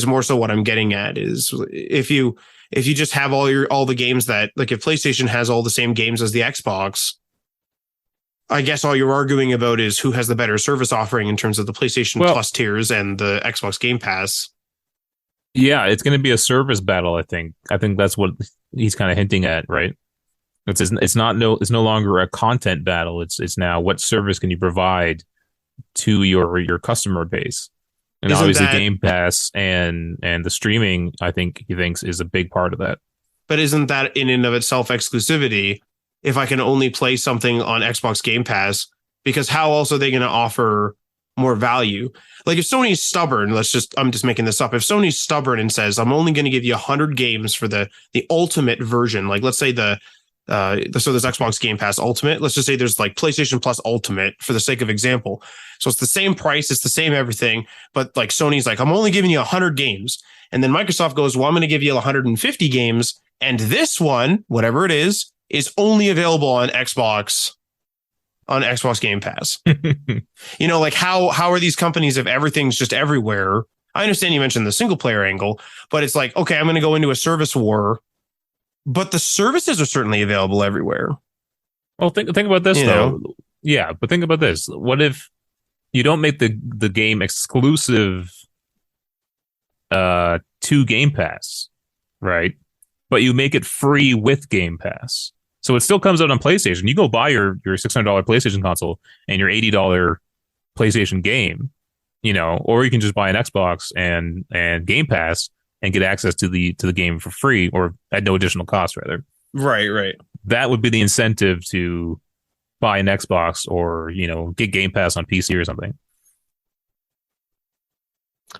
C: more so what I'm getting at is if you just have all the games that, like, if PlayStation has all the same games as the Xbox, I guess all you're arguing about is who has the better service offering in terms of the PlayStation Plus tiers and the Xbox Game Pass.
A: Yeah, it's going to be a service battle. I think that's what he's kind of hinting at, right? It's no longer a content battle. It's now what service can you provide to your customer base, and obviously Game Pass and the streaming. I think he thinks is a big part of that.
C: But isn't that in and of itself exclusivity? If I can only play something on Xbox Game Pass, because how else are they going to offer more value? Like if Sony's stubborn, I'm just making this up. If Sony's stubborn and says I'm only going to give you 100 games for the ultimate version, like let's say so there's Xbox Game Pass Ultimate. Let's just say there's like PlayStation Plus Ultimate for the sake of example. So it's the same price, it's the same everything, but like Sony's like, I'm only giving you 100 games. And then Microsoft goes, well, I'm going to give you 150 games. And this one, whatever it is only available on Xbox Game Pass. Like how are these companies if everything's just everywhere? I understand you mentioned the single player angle, but it's like, okay, I'm going to go into a service war. But the services are certainly available everywhere.
A: Well, think about this, though. Yeah, but think about this. What if you don't make the game exclusive to Game Pass, right? But you make it free with Game Pass. So it still comes out on PlayStation. You go buy your $600 PlayStation console and your $80 PlayStation game, or you can just buy an Xbox and Game Pass and get access to the game for free or at no additional cost, rather.
C: Right.
A: That would be the incentive to buy an Xbox or, get Game Pass on PC or something.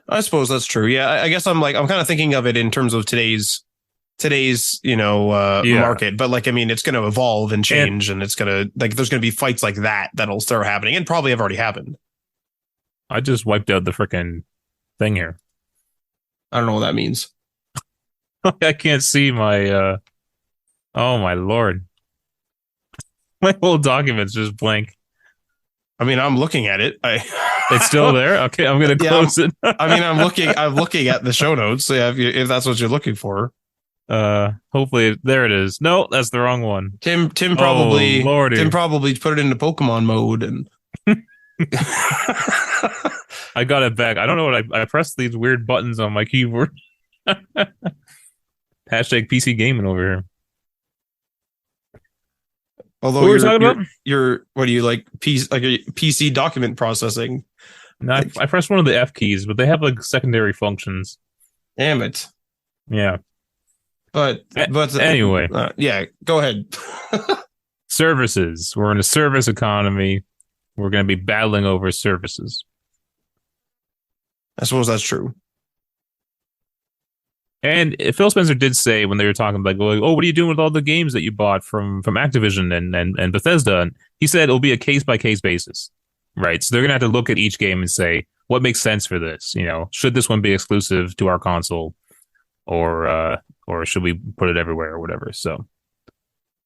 C: I suppose that's true. Yeah, I guess I'm kind of thinking of it in terms of today's market, but it's going to evolve and change, and it's going to there's going to be fights like that'll start happening, and probably have already happened.
A: I just wiped out the freaking thing here.
C: I don't know what that means.
A: I can't see my oh my lord. My whole document's just blank.
C: I'm looking at it.
A: It's still there? Okay, I'm going to close it.
C: I'm looking at the show notes. Yeah, if that's what you're looking for.
A: Hopefully there it is. No, that's the wrong one.
C: Tim probably put it into Pokemon mode and
A: I got it back. I don't know what I pressed these weird buttons on my keyboard. Hashtag PC gaming over here.
C: Although
A: what were we talking about?
C: What do you like? PC document processing.
A: No, I pressed one of the F keys, but they have secondary functions.
C: Damn it.
A: Yeah.
C: But
A: anyway.
C: Yeah, go ahead.
A: Services. We're in a service economy. We're going to be battling over services.
C: I suppose that's true.
A: And Phil Spencer did say when they were talking what are you doing with all the games that you bought from Activision and Bethesda? And he said it'll be a case by case basis, right? So they're gonna have to look at each game and say what makes sense for this. Should this one be exclusive to our console, or should we put it everywhere or whatever? So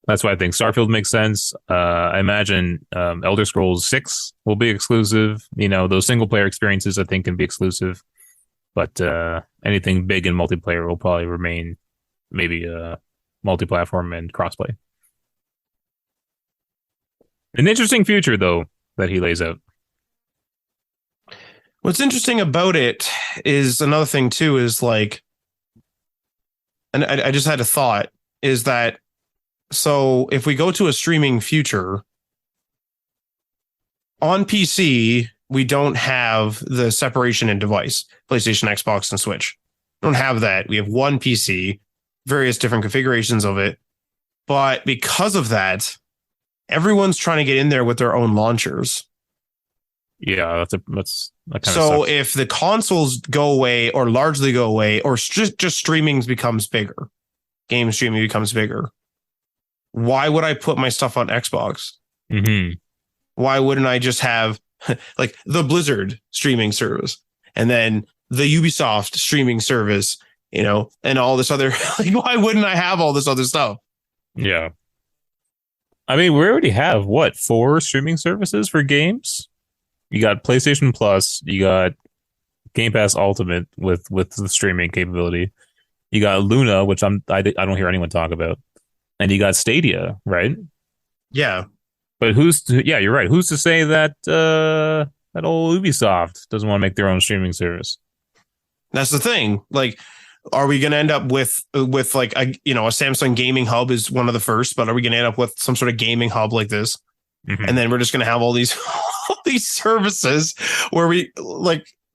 A: that's why I think Starfield makes sense. I imagine Elder Scrolls 6 will be exclusive. Those single player experiences I think can be exclusive. But anything big in multiplayer will probably remain maybe multi-platform and crossplay. An interesting future, though, that he lays out.
C: What's interesting about it is another thing, too, is and I just had a thought, is that so if we go to a streaming future on PC, we don't have the separation in device, PlayStation, Xbox, and Switch. We don't have that. We have one PC, various different configurations of it. But because of that, everyone's trying to get in there with their own launchers.
A: Yeah, that kind of
C: so
A: sucks.
C: If the consoles go away or largely go away, or just streaming becomes bigger, game streaming becomes bigger, why would I put my stuff on Xbox?
A: Mm-hmm.
C: Why wouldn't I just have the Blizzard streaming service and then the Ubisoft streaming service, and all this other, why wouldn't I have all this other stuff?
A: Yeah. We already have 4 streaming services for games? You got PlayStation Plus, you got Game Pass Ultimate with the streaming capability. You got Luna, which I don't hear anyone talk about. And you got Stadia, right?
C: Yeah.
A: But you're right. Who's to say that that old Ubisoft doesn't want to make their own streaming service?
C: That's the thing. Are we going to end up with a Samsung gaming hub is one of the first, but are we going to end up with some sort of gaming hub like this?
A: Mm-hmm.
C: And then we're just going to have all these services where we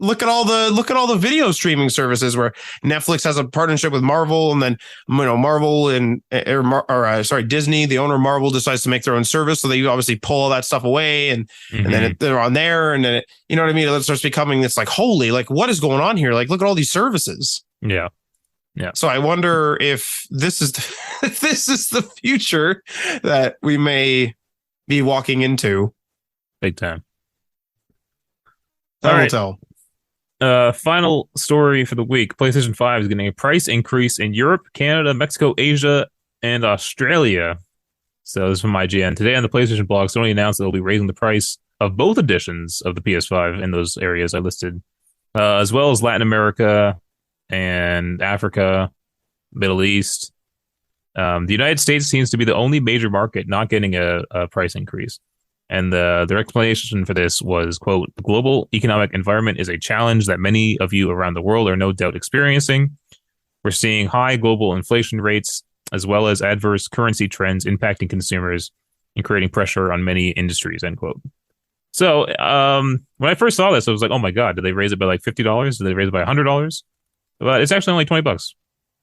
C: look at all the video streaming services where Netflix has a partnership with Marvel, and then Marvel Disney, the owner of Marvel, decides to make their own service, so they obviously pull all that stuff away, and then they're on there, and then you know what I mean. It starts becoming this holy, what is going on here? Look at all these services.
A: Yeah.
C: So I wonder if this is this is the future that we may be walking into.
A: Big time.
C: Time will tell.
A: Final story for the week. PlayStation 5 is getting a price increase in Europe, Canada, Mexico, Asia, and Australia. So this is from IGN. Today on the PlayStation blog, Sony announced that they'll be raising the price of both editions of the PS5 in those areas I listed, as well as Latin America and Africa, Middle East. The United States seems to be the only major market not getting a price increase. And their explanation for this was, quote, the global economic environment is a challenge that many of you around the world are no doubt experiencing. We're seeing high global inflation rates, as well as adverse currency trends impacting consumers and creating pressure on many industries, end quote. So when I first saw this, I was like, oh my God, did they raise it by like $50? Did they raise it by $100? But it's actually only $20.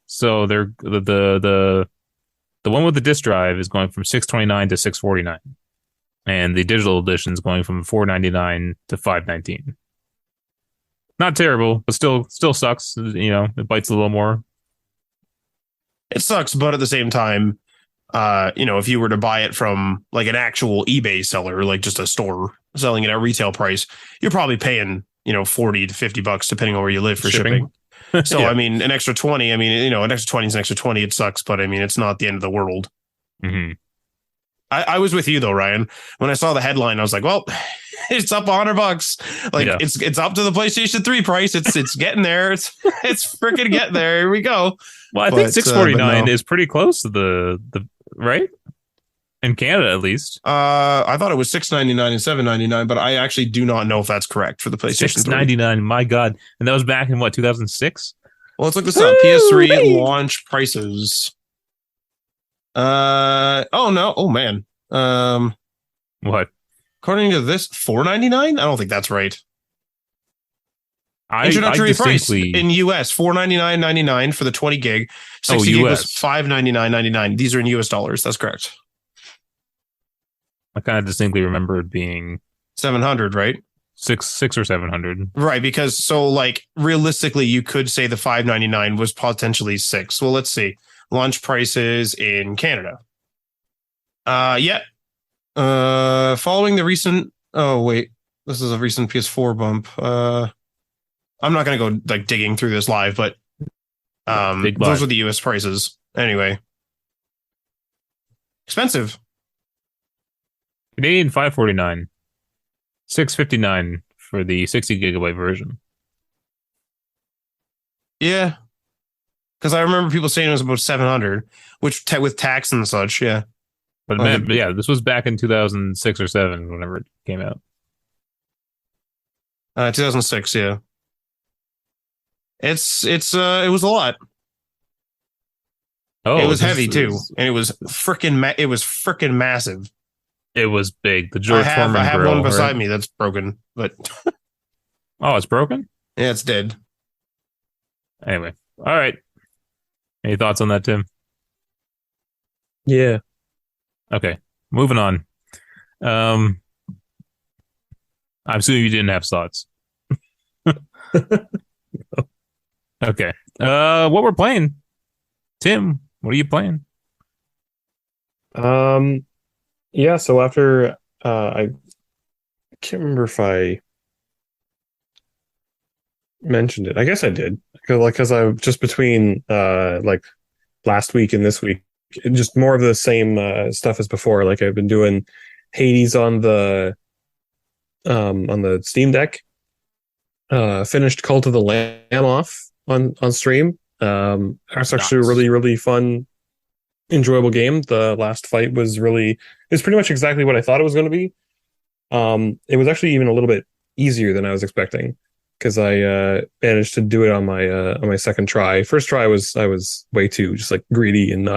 A: So they're the one with the disk drive is going from $629 to $649, and the digital edition is going from $499 to $519. Not terrible, but still sucks. It bites a little more.
C: It sucks, but at the same time, if you were to buy it from like an actual eBay seller, like just a store selling it at retail price, you're probably paying, $40 to $50 depending on where you live for shipping. So, yeah. I mean, an extra 20, an extra 20 is an extra 20. It sucks, but it's not the end of the world.
A: Mm-hmm.
C: I was with you though, Ryan. When I saw the headline, I was like, well, it's up $100. Like it's up to the PlayStation 3 price. It's getting there. It's freaking getting there. Here we go.
A: Well, I think $649 is pretty close to the right in Canada, at least.
C: I thought it was $699 and $799, but I actually do not know if that's correct for the PlayStation 3.
A: $699, my God, and that was back in what, 2006?
C: Well, let's look this up. PS3 launch prices. Oh man.
A: What?
C: According to this, $499? I don't think that's right. Introductory price in US $499.99 for the 20 gig. 60 gig was $599.99. These are in US dollars. That's correct.
A: I kind of distinctly remember it being
C: 700, right?
A: Six or 700,
C: right? Because so like realistically, you could say the $599 was potentially $6. Well, let's see. Launch prices in Canada. Following the recent. Oh wait, this is a recent PS4 bump. I'm not going to go like digging through this live, but those are the US prices. Anyway, expensive.
A: Canadian $549, $659 for the 60 gigabyte version.
C: Yeah, because I remember people saying it was about 700, which with tax and such. Yeah,
A: but this was back in 2006 or 7, whenever it came out.
C: 2006. Yeah. It was a lot. Oh, it was heavy too, and it was freaking massive.
A: It was big. The George Foreman grill. I have
C: one beside me that's broken, but
A: oh, it's broken?
C: Yeah, it's dead.
A: Anyway, all right. Any thoughts on that, Tim?
B: Yeah.
A: Okay, moving on. I'm assuming you didn't have thoughts. Okay. What we're playing, Tim? What are you playing?
B: Yeah. So after I can't remember if I mentioned it. I guess I did because I just between like last week and this week, just more of the same stuff as before. Like I've been doing Hades on the Steam Deck. Finished Cult of the Lamb off on stream. That's actually a really, really fun, enjoyable game. The last fight was it's pretty much exactly what I thought it was going to be. It was actually even a little bit easier than I was expecting because I managed to do it on my second try. First try I was way too just like greedy and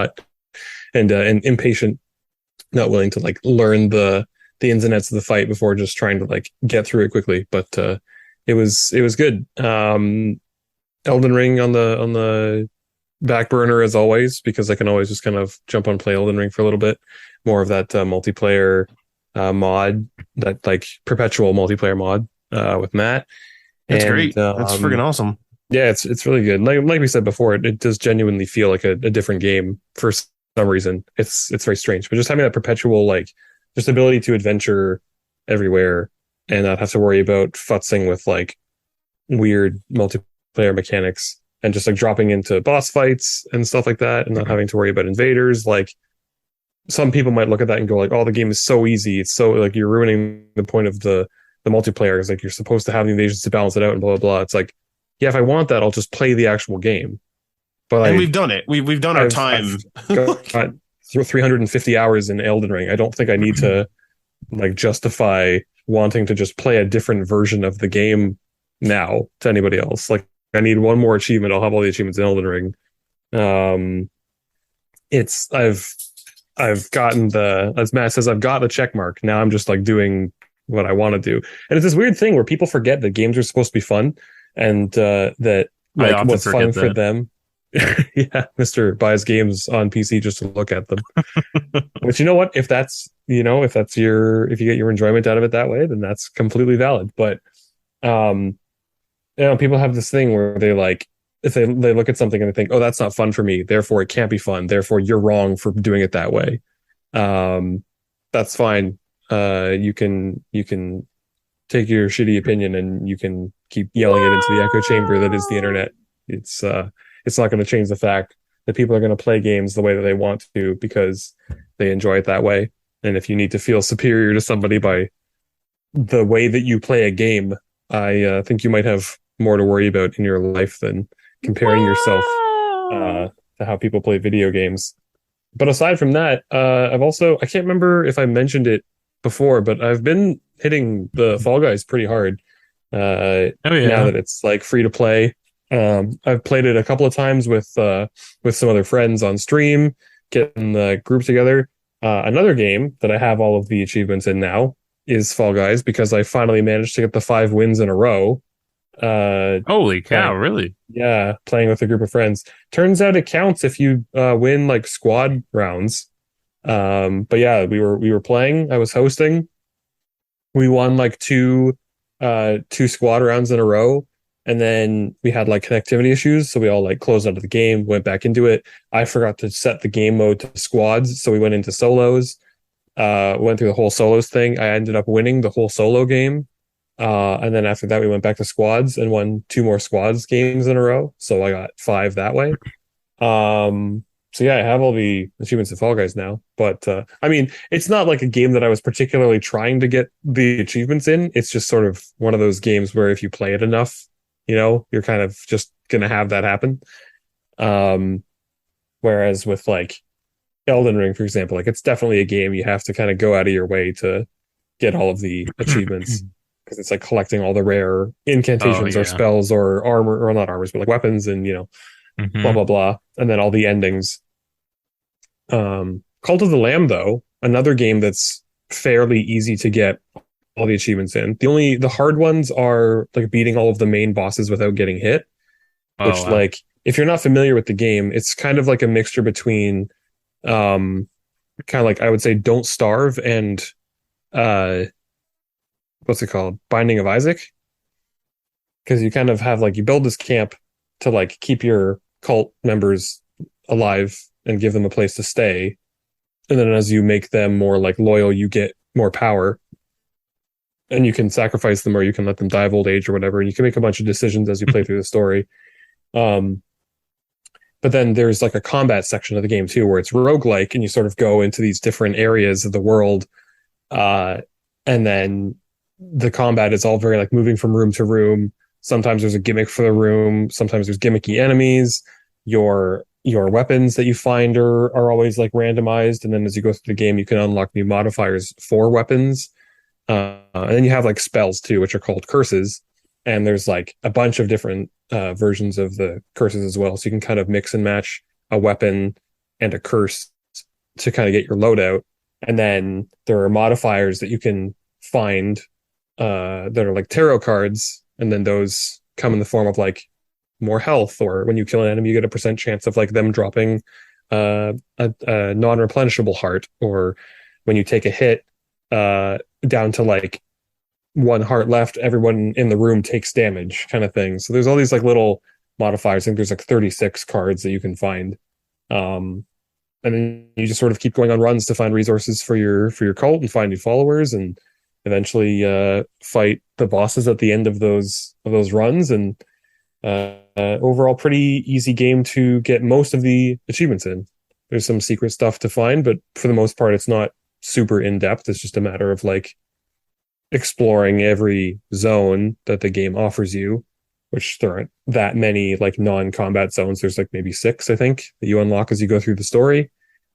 B: impatient, not willing to like learn the ins and outs of the fight before just trying to like get through it quickly. But it was good. Elden Ring on the back burner as always, because I can always just kind of jump on play Elden Ring for a little bit. More of that multiplayer mod, that like perpetual multiplayer mod with Matt.
C: That's great. That's freaking awesome.
B: Yeah, it's really good. Like we said before, it does genuinely feel like a different game for some reason. It's very strange, but just having that perpetual like just ability to adventure everywhere and not have to worry about futzing with like weird multiplayer mechanics and just like dropping into boss fights and stuff like that and not having to worry about invaders. Like some people might look at that and go like, oh, the game is so easy. It's so like you're ruining the point of the multiplayer. It's like you're supposed to have the invasions to balance it out and blah, blah, blah. It's like, yeah, if I want that, I'll just play the actual game. But
C: we've done it. We've done our time.
B: I've got 350 hours in Elden Ring. I don't think I need to like justify wanting to just play a different version of the game now to anybody else. Like I need one more achievement. I'll have all the achievements in Elden Ring. it's I've gotten the, as Matt says, I've got the check mark. Now I'm just like doing what I want to do. And it's this weird thing where people forget that games are supposed to be fun, and that
A: I
B: like
A: often
B: what's fun
A: forget
B: for
A: that.
B: them. Yeah, Mr. buys games on PC just to look at them. But you know what? If that's, if that's if you get your enjoyment out of it that way, then that's completely valid. But um people have this thing where they like, if they look at something and they think, oh, that's not fun for me, therefore it can't be fun, therefore you're wrong for doing it that way. um that's fine. You can take your shitty opinion and you can keep yelling it into the echo chamber that is the internet. It's not going to change the fact that people are going to play games the way that they want to because they enjoy it that way. And if you need to feel superior to somebody by the way that you play a game, I think you might have more to worry about in your life than comparing yourself to how people play video games. But aside from that, I can't remember if I mentioned it before, but I've been hitting the Fall Guys pretty hard
A: Oh
B: now
A: yeah.
B: that it's like free to play. I've played it a couple of times with some other friends on stream, getting the group together. Another game that I have all of the achievements in now is Fall Guys because I finally managed to get the 5 wins in a row.
A: Holy cow,
B: Playing,
A: really?
B: yeah, playing with a group of friends. Turns out it counts if you win like squad rounds. But yeah, we were playing. I was hosting. We won like two squad rounds in a row, and then we had like connectivity issues, so we all like closed out of the game, went back into it. I forgot to set the game mode to squads, so we went into solos. Went through the whole solos thing. I ended up winning the whole solo game. And then after that, we went back to squads and won 2 more squads games in a row. So I got 5 that way. Um, so yeah, I have all the achievements in Fall Guys now. But I mean, it's not like a game that I was particularly trying to get the achievements in. It's just sort of one of those games where if you play it enough, you're kind of just gonna have that happen. Um, Whereas with like Elden Ring, for example, like it's definitely a game you have to kind of go out of your way to get all of the achievements because it's like collecting all the rare
A: Oh
B: incantations or
A: yeah.
B: spells or armor, or not armors, but like weapons and blah
A: Hmm.
B: blah blah, and then all the endings. Cult of the Lamb, though, another game that's fairly easy to get all the achievements in. The hard ones are like beating all of the main bosses without getting hit,
A: Oh
B: which,
A: wow.
B: like, if you're not familiar with the game, it's kind of like a mixture between um kind of like, I would say, Don't Starve and uh what's it called? Binding of Isaac. Because you kind of have like, you build this camp to like keep your cult members alive and give them a place to stay. And then as you make them more like loyal, you get more power. And you can sacrifice them or you can let them die of old age or whatever. And you can make a bunch of decisions as you play through the story. Um, but then there's like a combat section of the game too, where it's roguelike and you sort of go into these different areas of the world. Uh, and then the combat is all very like moving from room to room. Sometimes there's a gimmick for the room. Sometimes there's gimmicky enemies. Your weapons that you find are always like randomized. And then as you go through the game, you can unlock new modifiers for weapons. And then you have like spells too, which are called curses. And there's like a bunch of different versions of the curses as well. So you can kind of mix and match a weapon and a curse to kind of get your loadout. And then there are modifiers that you can find that are like tarot cards. And then those come in the form of like more health, or when you kill an enemy, you get a percent chance of like them dropping a non-replenishable heart, or when you take a hit down to like 1 heart left, everyone in the room takes damage, kind of thing. So there's all these like little modifiers. I think there's like 36 cards that you can find. Um, and then you just sort of keep going on runs to find resources for your cult and find new followers, and eventually fight the bosses at the end of those runs. And overall, pretty easy game to get most of the achievements in. There's some secret stuff to find, but for the most part, it's not super in depth. It's just a matter of like exploring every zone that the game offers you, which there aren't that many like non-combat zones. There's like maybe 6, I think, that you unlock as you go through the story.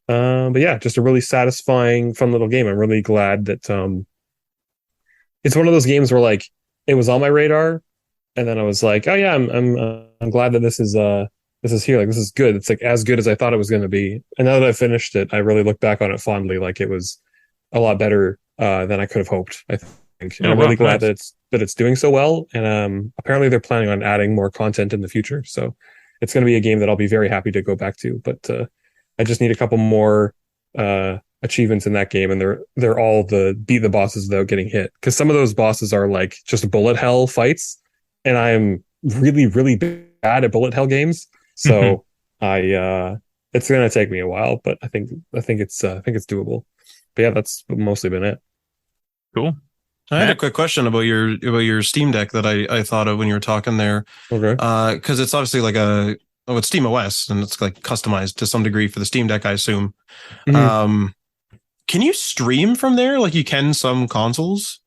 B: But yeah, just a really satisfying, fun little game. I'm really glad that it's one of those games where like it was on my radar, and then I was like, oh yeah, I'm glad that this is this is here. Like, this is good. It's like as good as I thought it was going to be. And now that I finished it, I really look back on it fondly. Like, it was a lot better than I could have hoped, I think. And
A: Oh,
B: I'm
A: wow,
B: really glad
A: nice.
B: that it's doing so well. And apparently they're planning on adding more content in the future. So it's going to be a game that I'll be very happy to go back to. But I just need a couple more achievements in that game, and they're all the beat the bosses without getting hit. Because some of those bosses are like just bullet hell fights, and I am really, really bad at bullet hell games. So I it's going to take me a while, but I think it's doable. But yeah, that's mostly been it.
A: Cool.
C: I had a
A: Matt?
C: quick question about your Steam Deck that I thought of when you were talking there.
B: Okay.
C: Because it's obviously like it's Steam OS and it's like customized to some degree for the Steam Deck, I assume.
B: Mhm.
C: Can you stream from there like you can some consoles?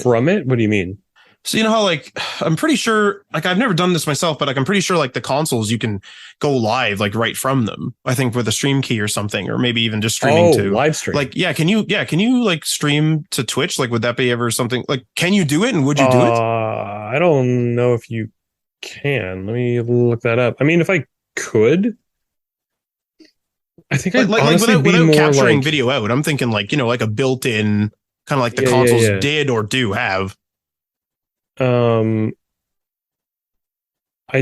B: From it? What do you mean?
C: So you know how like I'm pretty sure like I've never done this myself, but like I'm pretty sure like the consoles you can go live like right from them. I think with a stream key or something, or maybe even just streaming to
B: live stream.
C: like can you like stream to Twitch? Like would that be ever something like can you do it and would you do it?
B: I don't know if you can. Let me look that up. I mean, if I could, I think I'd honestly be
C: without
B: more
C: capturing
B: like
C: video out. I'm thinking like, like a built-in kind of like the
B: Yeah,
C: consoles
B: yeah.
C: did or do have.
B: I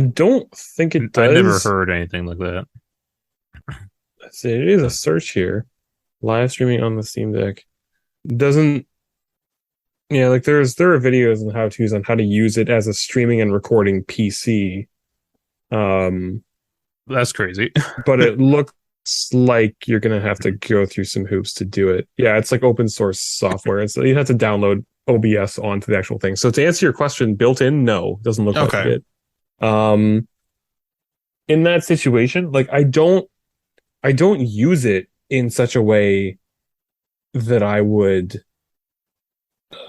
B: don't think it
A: I never
B: does.
A: heard anything like that.
B: Let's see, it is a search here. Live streaming on the Steam Deck doesn't. Yeah, like there are videos and how to's on how to use it as a streaming and recording PC.
A: That's crazy.
B: But it looks like you're gonna have to go through some hoops to do it. Yeah, it's like open source software, and so you have to download OBS onto the actual thing. So to answer your question, built in, no, doesn't look like
C: Okay.
B: it. In that situation, like I don't use it in such a way that I would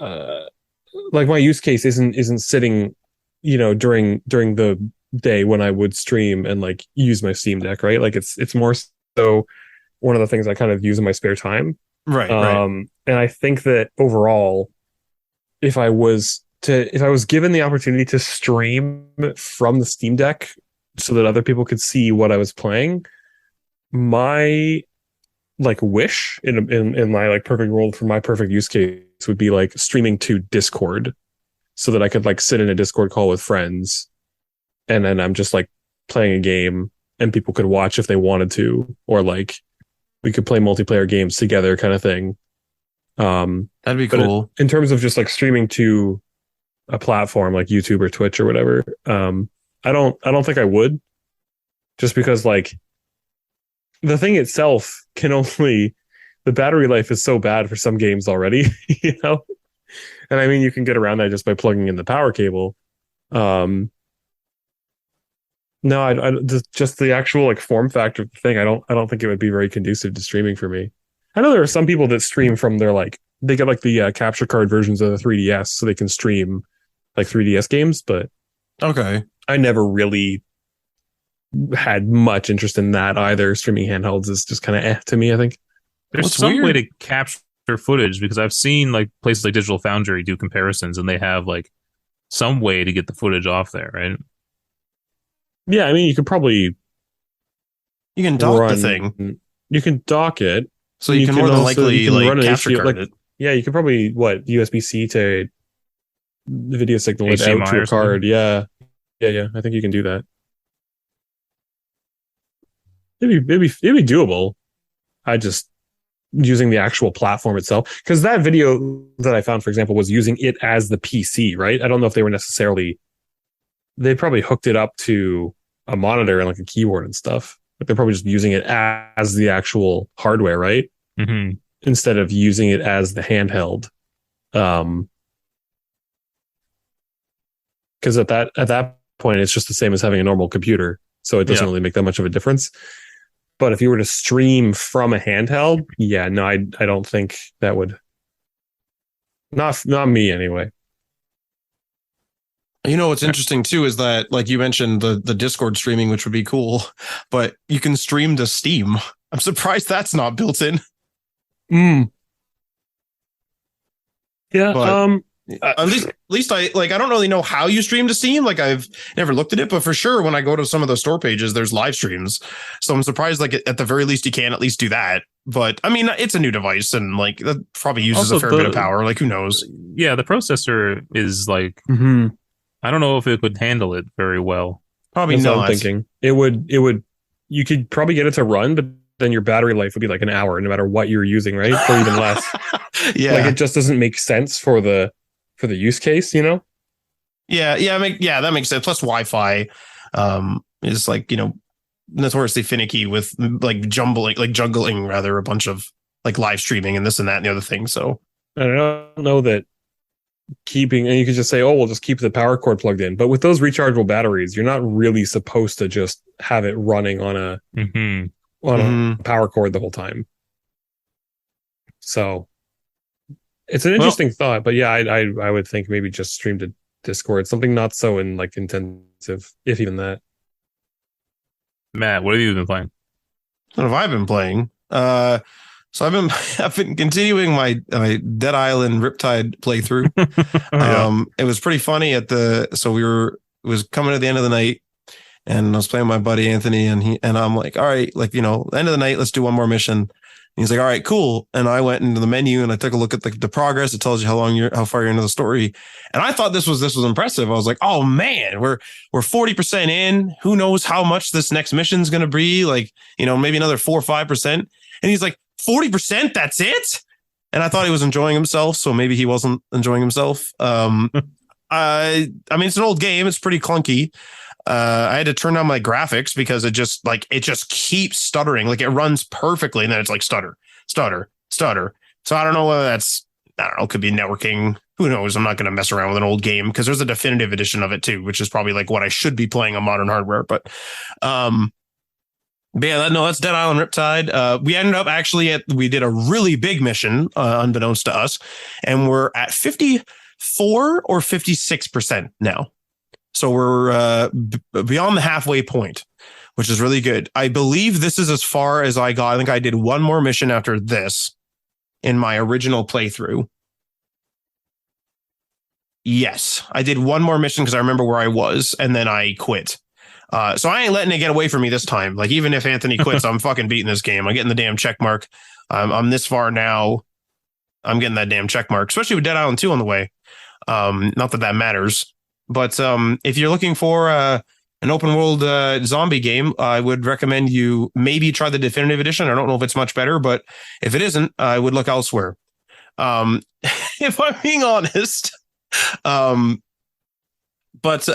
B: uh like my use case isn't sitting, during the day when I would stream and like use my Steam Deck, right? Like it's more so one of the things I kind of use in my spare time.
C: Right.
B: And I think that overall, if I was given the opportunity to stream from the Steam Deck so that other people could see what I was playing, my like wish in my like perfect world for my perfect use case would be like streaming to Discord so that I could like sit in a Discord call with friends and then I'm just like playing a game and people could watch if they wanted to, or like we could play multiplayer games together kind of thing.
C: That'd be
B: But
C: cool.
B: in terms of just like streaming to a platform like YouTube or Twitch or whatever, I don't think I would, just because like the thing itself can only the battery life is so bad for some games already, you know. And I mean, you can get around that just by plugging in the power cable. No, just the actual like form factor thing. I don't think it would be very conducive to streaming for me. I know there are some people that stream from their like they get like the capture card versions of the 3DS so they can stream like 3DS games, but
C: Okay.
B: I never really had much interest in that either. Streaming handhelds is just kind of to me, I think.
A: There's
C: What's
A: some way
C: weird-
A: to capture footage because I've seen like places like Digital Foundry do comparisons and they have like some way to get the footage off there, right?
B: Yeah, I mean, you could probably
C: You can dock
B: run
C: the thing,
B: You can dock it.
C: so you can more than
B: also-
C: likely
B: you can
C: like
B: run an
C: capture
B: HBO
C: card
B: like,
C: it.
B: Yeah, you could probably USB-C to the video signal it out
A: HDMI
B: to
A: or
B: a
A: something.
B: card. Yeah. I think you can do that. It'd be doable. I just using the actual platform itself, because that video that I found, for example, was using it as the PC, right? I don't know if they were necessarily. They probably hooked it up to a monitor and like a keyboard and stuff, but they're probably just using it as the actual hardware, right?
A: Mm-hmm.
B: Instead of using it as the handheld. Because at that point, it's just the same as having a normal computer, so it doesn't
A: Yeah.
B: really make that much of a difference. But if you were to stream from a handheld, yeah, no, I don't think that would. Not me anyway.
C: You know what's interesting too is that like you mentioned the Discord streaming, which would be cool, but you can stream to Steam. I'm surprised that's not built in.
B: Yeah.
C: But- At least I like, I don't really know how you stream to Steam. Like I've never looked at it, but for sure when I go to some of the store pages, there's live streams. So I'm surprised, like at the very least you can at least do that. But I mean, it's a new device and like that probably uses
A: Also,
C: a fair bit of power. Like who knows?
A: Yeah, the processor is like,
D: Mm-hmm.
A: I don't know if it would handle it very well.
C: Probably
B: That's what
C: not.
B: I'm thinking. It would. You could probably get it to run, but then your battery life would be like an hour, no matter what you're using, right? Or even less.
C: Yeah.
B: Like it just doesn't make sense for the use case, you know?
C: Yeah, that makes sense. Plus, Wi-Fi is like, notoriously finicky with like juggling rather a bunch of like live streaming and this and that and the other thing. So
B: I don't know that keeping, and you could just say, oh, we'll just keep the power cord plugged in. But with those rechargeable batteries, you're not really supposed to just have it running on a power cord the whole time. So it's an interesting thought, but yeah, I would think maybe just stream to Discord, something not so intensive, if even that.
A: Matt, what have you been playing?
C: what have I been playing? So I've been continuing my Dead Island Riptide playthrough. It was pretty funny it was coming to the end of the night, and I was playing with my buddy Anthony, and I'm like, all right, like, end of the night, let's do one more mission. And he's like, all right, cool. And I went into the menu and I took a look at the progress. It tells you how far you're into the story. And I thought this was impressive. I was like, oh man, we're 40% in. Who knows how much this next mission's going to be? Like, maybe another 4 or 5%. And he's like, 40%, that's it? And I thought he was enjoying himself, so maybe he wasn't enjoying himself. I mean, it's an old game. It's pretty clunky. I had to turn down my graphics because it just keeps stuttering. Like it runs perfectly, and then it's like stutter. So I don't know whether it could be networking. Who knows? I'm not going to mess around with an old game because there's a definitive edition of it too, which is probably like what I should be playing on modern hardware. But yeah, that's Dead Island Riptide. We ended up we did a really big mission, unbeknownst to us, and we're at 54 or 56% now. So we're beyond the halfway point, which is really good. I believe this is as far as I got. I think I did one more mission after this in my original playthrough. Yes, I did one more mission because I remember where I was, and then I quit. So I ain't letting it get away from me this time. Like, even if Anthony quits, I'm fucking beating this game. I'm getting the damn check mark. I'm this far now. I'm getting that damn check mark, especially with Dead Island 2 on the way. Not that matters. But if you're looking for an open world zombie game, I would recommend you maybe try the definitive edition. I don't know if it's much better, but if it isn't, I would look elsewhere. If I'm being honest. But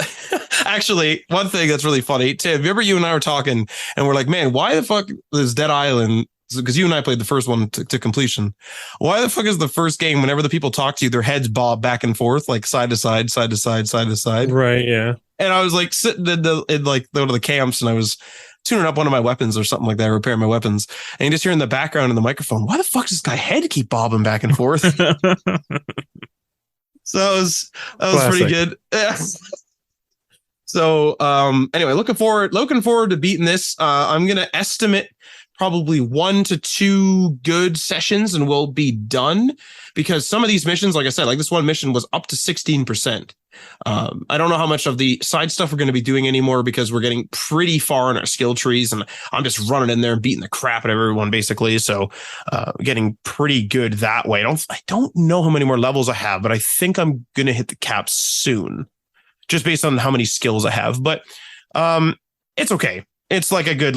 C: actually, one thing that's really funny, Tim, remember you and I were talking and we're like, man, why the fuck is Dead Island? Because you and I played the first one to completion. Why the fuck is the first game, whenever the people talk to you, their heads bob back and forth, like side to side, side to side, side to side?
B: Right, yeah.
C: And I was like sitting in like one of the camps and I was tuning up one of my weapons or something like that, repairing my weapons. And you just hear in the background in the microphone, why the fuck does this guy head keep bobbing back and forth? So that was pretty good. So anyway, looking forward to beating this. I'm gonna estimate probably 1 to 2 good sessions and we'll be done, because some of these missions, like I said, like this one mission was up to 16%. I don't know how much of the side stuff we're going to be doing anymore because we're getting pretty far in our skill trees and I'm just running in there and beating the crap out of everyone basically. So getting pretty good that way. I don't know how many more levels I have, but I think I'm going to hit the cap soon just based on how many skills I have. But it's okay. It's like a good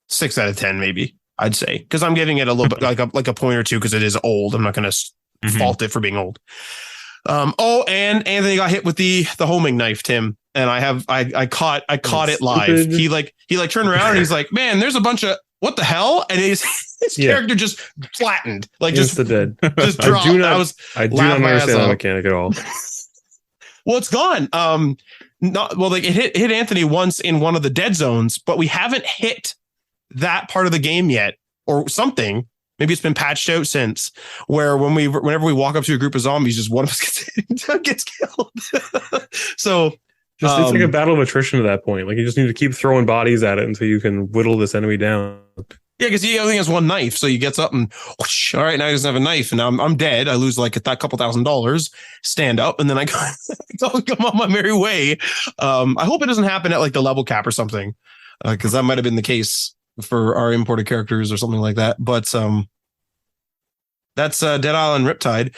C: 6 out of 10 maybe, I'd say, because I'm giving it a little bit like a point or two because it is old. I'm not going to fault it for being old. And Anthony got hit with the homing knife, Tim, and I caught it live. He turned around and he's like, man, there's a bunch of what the hell, and his character just flattened, like just dead, just dropped. I do not understand the mechanic at all. Well, it's gone. It hit Anthony once in one of the dead zones, but we haven't hit that part of the game yet, or something. Maybe it's been patched out since, where whenever we walk up to a group of zombies, just one of us gets killed. So
B: it's like a battle of attrition at that point. Like you just need to keep throwing bodies at it until you can whittle this enemy down.
C: Yeah, because he only has one knife, so he gets up and whoosh, all right, now he doesn't have a knife, and I'm dead. I lose like that couple $1,000. Stand up, and then I come on my merry way. I hope it doesn't happen at like the level cap or something, because that might have been the case for our imported characters or something like that. But that's Dead Island Riptide.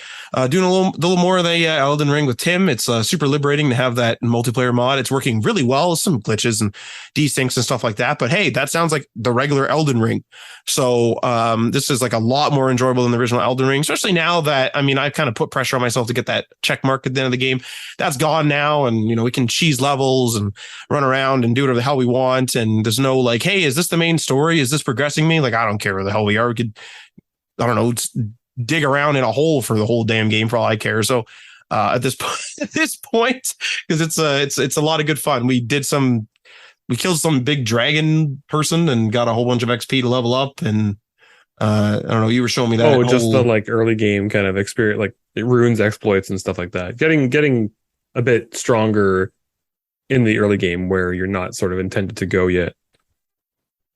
C: Doing a little more of the Elden Ring with Tim. It's super liberating to have that multiplayer mod. It's working really well. Some glitches and desyncs and stuff like that. But hey, that sounds like the regular Elden Ring. So this is like a lot more enjoyable than the original Elden Ring, especially now that, I mean, I've kind of put pressure on myself to get that check mark at the end of the game. That's gone now. And, you know, we can cheese levels and run around and do whatever the hell we want. And there's no like, hey, is this the main story? Is this progressing me? Like, I don't care where the hell we are. We could, I don't know, dig around in a hole for the whole damn game for all I care. So at this point, because it's a lot of good fun. We killed some big dragon person and got a whole bunch of XP to level up. And I don't know, you were showing me that.
B: Oh, just the like early game kind of experience, like it ruins exploits and stuff like that. Getting a bit stronger in the early game where you're not sort of intended to go yet.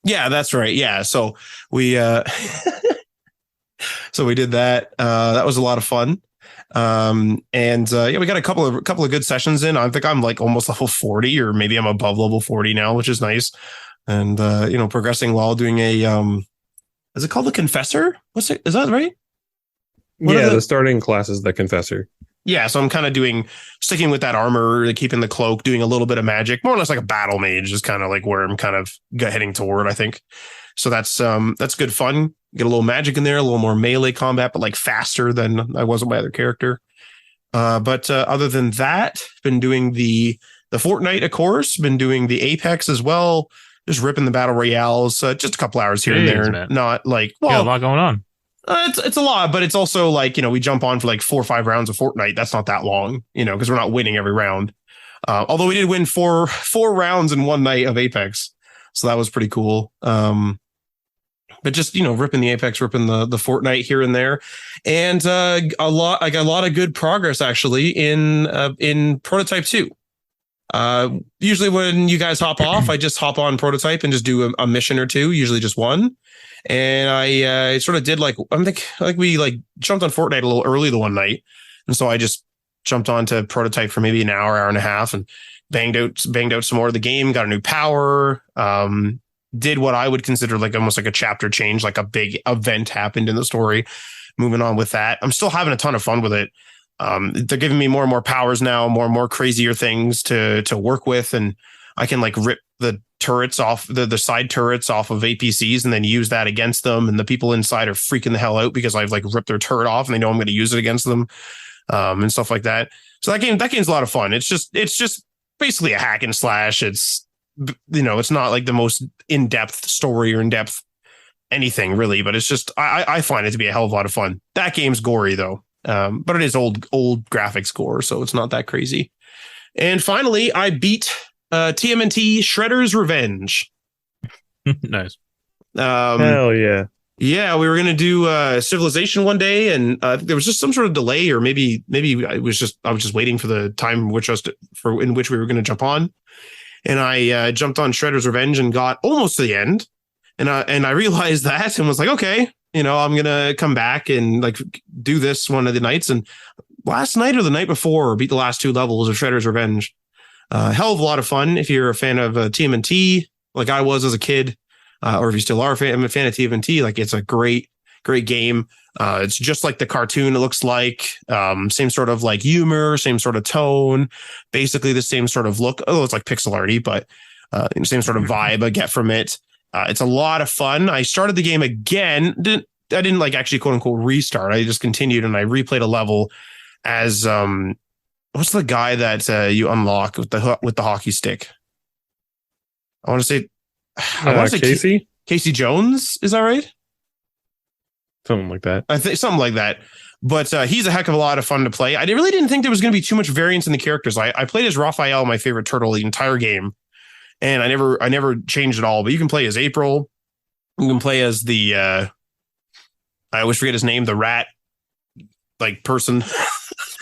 C: Yeah, that's right. Yeah, so we so we did that. That was a lot of fun. Yeah, we got a couple of good sessions in. I think I'm like almost level 40, or maybe I'm above level 40 now, which is nice. And you know, progressing while doing a is it called the Confessor? Is that right?
B: Yeah, the starting class is the Confessor.
C: Yeah, so I'm kind of sticking with that armor, keeping the cloak, doing a little bit of magic, more or less like a battle mage is kind of like where I'm kind of heading toward, I think. So that's good fun. Get a little magic in there, a little more melee combat, but like faster than I was with my other character. But other than that, been doing the Fortnite, of course, been doing the Apex as well, just ripping the battle royales, just a couple hours here and there.
A: Man.
C: Not like,
A: well, a lot going on.
C: It's a lot, but it's also like, you know, we jump on for like 4 or 5 rounds of Fortnite. That's not that long, you know, because we're not winning every round. Although we did win four rounds in one night of Apex. So that was pretty cool. But just, you know, ripping the Apex, ripping the Fortnite here and there. And a lot of good progress actually in Prototype 2. Usually when you guys hop off, I just hop on Prototype and just do a mission or two, usually just one. And I sort of did like we like jumped on Fortnite a little early the one night. And so I just jumped onto Prototype for maybe an hour and a half and banged out some more of the game, got a new power, did what I would consider like almost like a chapter change, like a big event happened in the story. Moving on with that. I'm still having a ton of fun with it. They're giving me more and more powers now, more and more crazier things to work with. And I can like rip the turrets off, the side turrets off of APCs and then use that against them. And the people inside are freaking the hell out because I've like ripped their turret off and they know I'm going to use it against them, and stuff like that. So that game's a lot of fun. It's just basically a hack and slash. It's, you know, it's not like the most in-depth story or in-depth anything really, but it's just, I find it to be a hell of a lot of fun. That game's gory though. But it is old graphics gore, so it's not that crazy. And finally, I beat TMNT Shredder's Revenge.
A: Nice.
B: Hell yeah.
C: Yeah, we were going to do Civilization one day, and there was just some sort of delay, or maybe I was just waiting for the time in which we were going to jump on. And I jumped on Shredder's Revenge and got almost to the end. And I realized that and was like, okay, you know, I'm going to come back and like do this one of the nights. And last night or the night before, beat the last 2 levels of Shredder's Revenge. Hell of a lot of fun. If you're a fan of TMNT, like I was as a kid, or if you still are a fan of TMNT, like it's a great game. It's just like the cartoon. It looks like, same sort of like humor, same sort of tone, basically the same sort of look. Oh, it's like pixel arty, but same sort of vibe I get from it. It's a lot of fun. I started the game again. I didn't like actually quote unquote restart. I just continued and I replayed a level as what's the guy that you unlock with the hockey stick? I want to say
B: Casey?
C: Casey Jones, is that right?
B: Something like that.
C: I think something like that. But he's a heck of a lot of fun to play. I really didn't think there was going to be too much variance in the characters. I played as Raphael, my favorite turtle, the entire game. And I never changed at all. But you can play as April. You can play as the I always forget his name, the rat like person.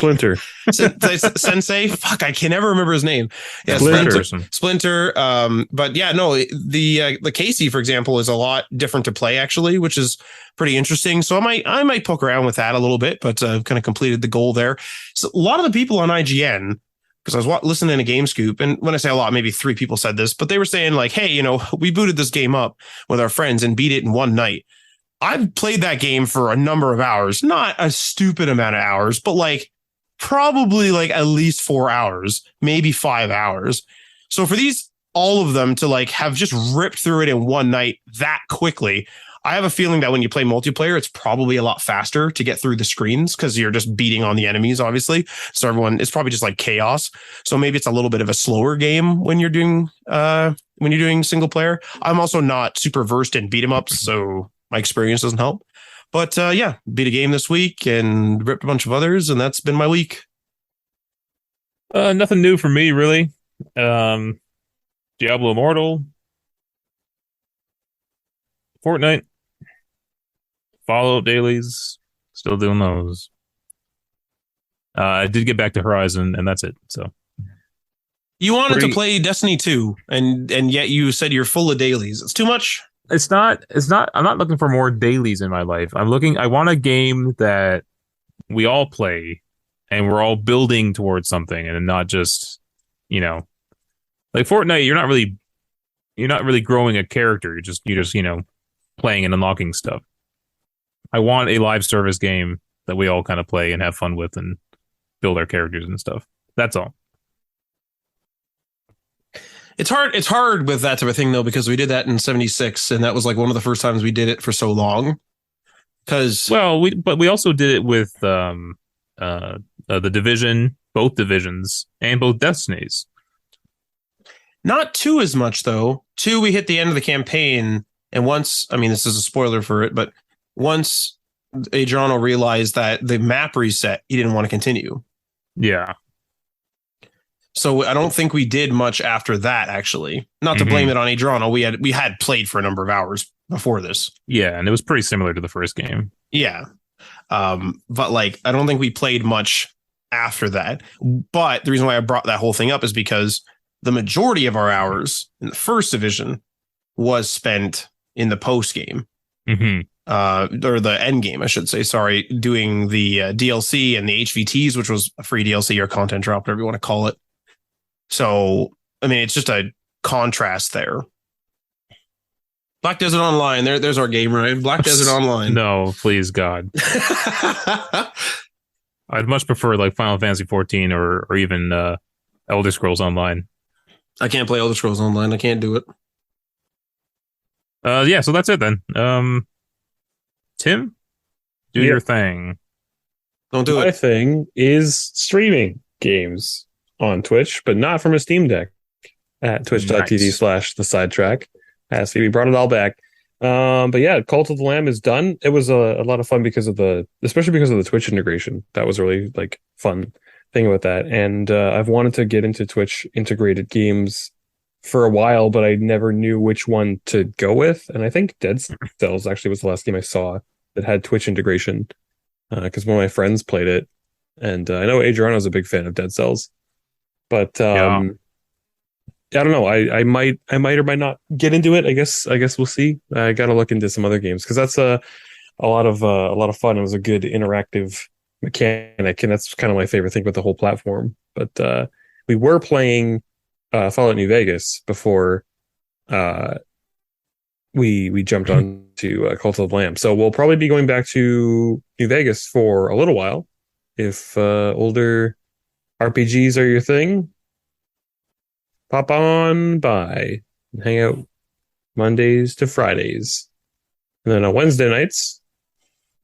B: Splinter.
C: Sensei. Fuck, I can never remember his name. Yeah,
B: Splinter.
C: Splinter. But yeah, no, the Casey, for example, is a lot different to play actually, which is pretty interesting. So I might poke around with that a little bit, but kind of completed the goal there. So a lot of the people on IGN, because I was listening to GameScoop, and when I say a lot, maybe 3 people said this, but they were saying like, hey, you know, we booted this game up with our friends and beat it in one night. I've played that game for a number of hours, not a stupid amount of hours, but like probably like at least 4 hours, maybe 5 hours. So for all of them to like have just ripped through it in one night that quickly, I have a feeling that when you play multiplayer, it's probably a lot faster to get through the screens because you're just beating on the enemies, obviously. So it's probably just like chaos. So maybe it's a little bit of a slower game when you're doing single player. I'm also not super versed in beat 'em ups, so my experience doesn't help. But yeah, beat a game this week and ripped a bunch of others, and that's been my week.
A: Nothing new for me, really. Diablo Immortal, Fortnite, follow-up dailies, still doing those. I did get back to Horizon, and that's it. So
C: you wanted to play Destiny 2, and yet you said you're full of dailies. It's too much.
A: It's not. I'm not looking for more dailies in my life. I want a game that we all play and we're all building towards something, and not just, you know, like Fortnite. You're not really growing a character. You're just playing and unlocking stuff. I want a live service game that we all kind of play and have fun with and build our characters and stuff. That's all.
C: It's hard with that type of thing though, because we did that in 76, and that was like one of the first times we did it for so long.
A: But we also did it with the Division, both divisions, and both Destinies.
C: Not 2 as much though. 2, we hit the end of the campaign, and once, I mean, this is a spoiler for it, but once Adriano realized that the map reset, he didn't want to continue.
A: Yeah.
C: So I don't think we did much after that, actually. Not to blame it on Adriano. We had played for a number of hours before this.
A: Yeah, and it was pretty similar to the first game.
C: Yeah. But like, I don't think we played much after that. But the reason why I brought that whole thing up is because the majority of our hours in the first division was spent in the post game. Or the end game, I should say. Sorry, doing the DLC and the HVTs, which was a free DLC or content drop, whatever you want to call it. So, I mean, it's just a contrast there. Black Desert Online. There's our game, right? Black Desert Online.
A: No, please, God. I'd much prefer like Final Fantasy 14 or even Elder Scrolls Online.
C: I can't play Elder Scrolls Online. I can't do it.
A: Yeah, so that's it then. Tim, do your thing.
C: Don't do it.
B: My thing is streaming games on Twitch, but not from a Steam Deck at twitch.tv/the sidetrack. As Phoebe brought it all back. But yeah, Cult of the Lamb is done. It was a lot of fun especially because of the Twitch integration. That was really like fun thing about that. And I've wanted to get into Twitch integrated games for a while, but I never knew which one to go with. And I think Dead Cells actually was the last game I saw that had Twitch integration, because one of my friends played it, and I know Adriano's a big fan of Dead Cells. But I don't know. I might or might not get into it. I guess we'll see. I got to look into some other games because that's a lot of fun. It was a good interactive mechanic, and that's kind of my favorite thing with the whole platform. But we were playing Fallout New Vegas before we jumped on to Cult of the Lamb. So we'll probably be going back to New Vegas for a little while if older RPGs are your thing. Pop on by and hang out Mondays to Fridays. And then on Wednesday nights,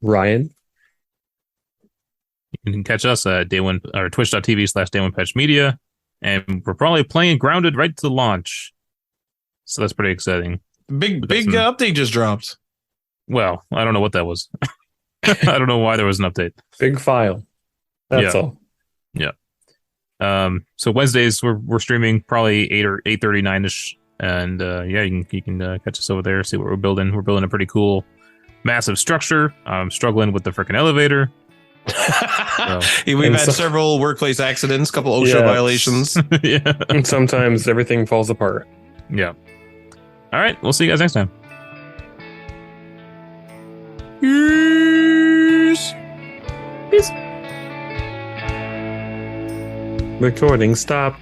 B: Ryan.
A: You can catch us at day one or twitch.tv/day1patchmedia. And we're probably playing Grounded right to launch. So that's pretty exciting.
C: Big update just dropped.
A: Well, I don't know what that was. I don't know why there was an update.
B: Big file. That's all.
A: Yeah. So Wednesdays we're streaming probably 8 or 8:39ish, and you can catch us over there, see what we're building. We're building a pretty cool, massive structure. I'm struggling with the freaking elevator,
C: We've
B: And
C: had several workplace accidents, couple OSHA
B: Yeah.
C: violations.
A: Yeah.
B: And sometimes everything falls apart.
A: Yeah. All right. We'll see you guys next time.
B: Recording stop.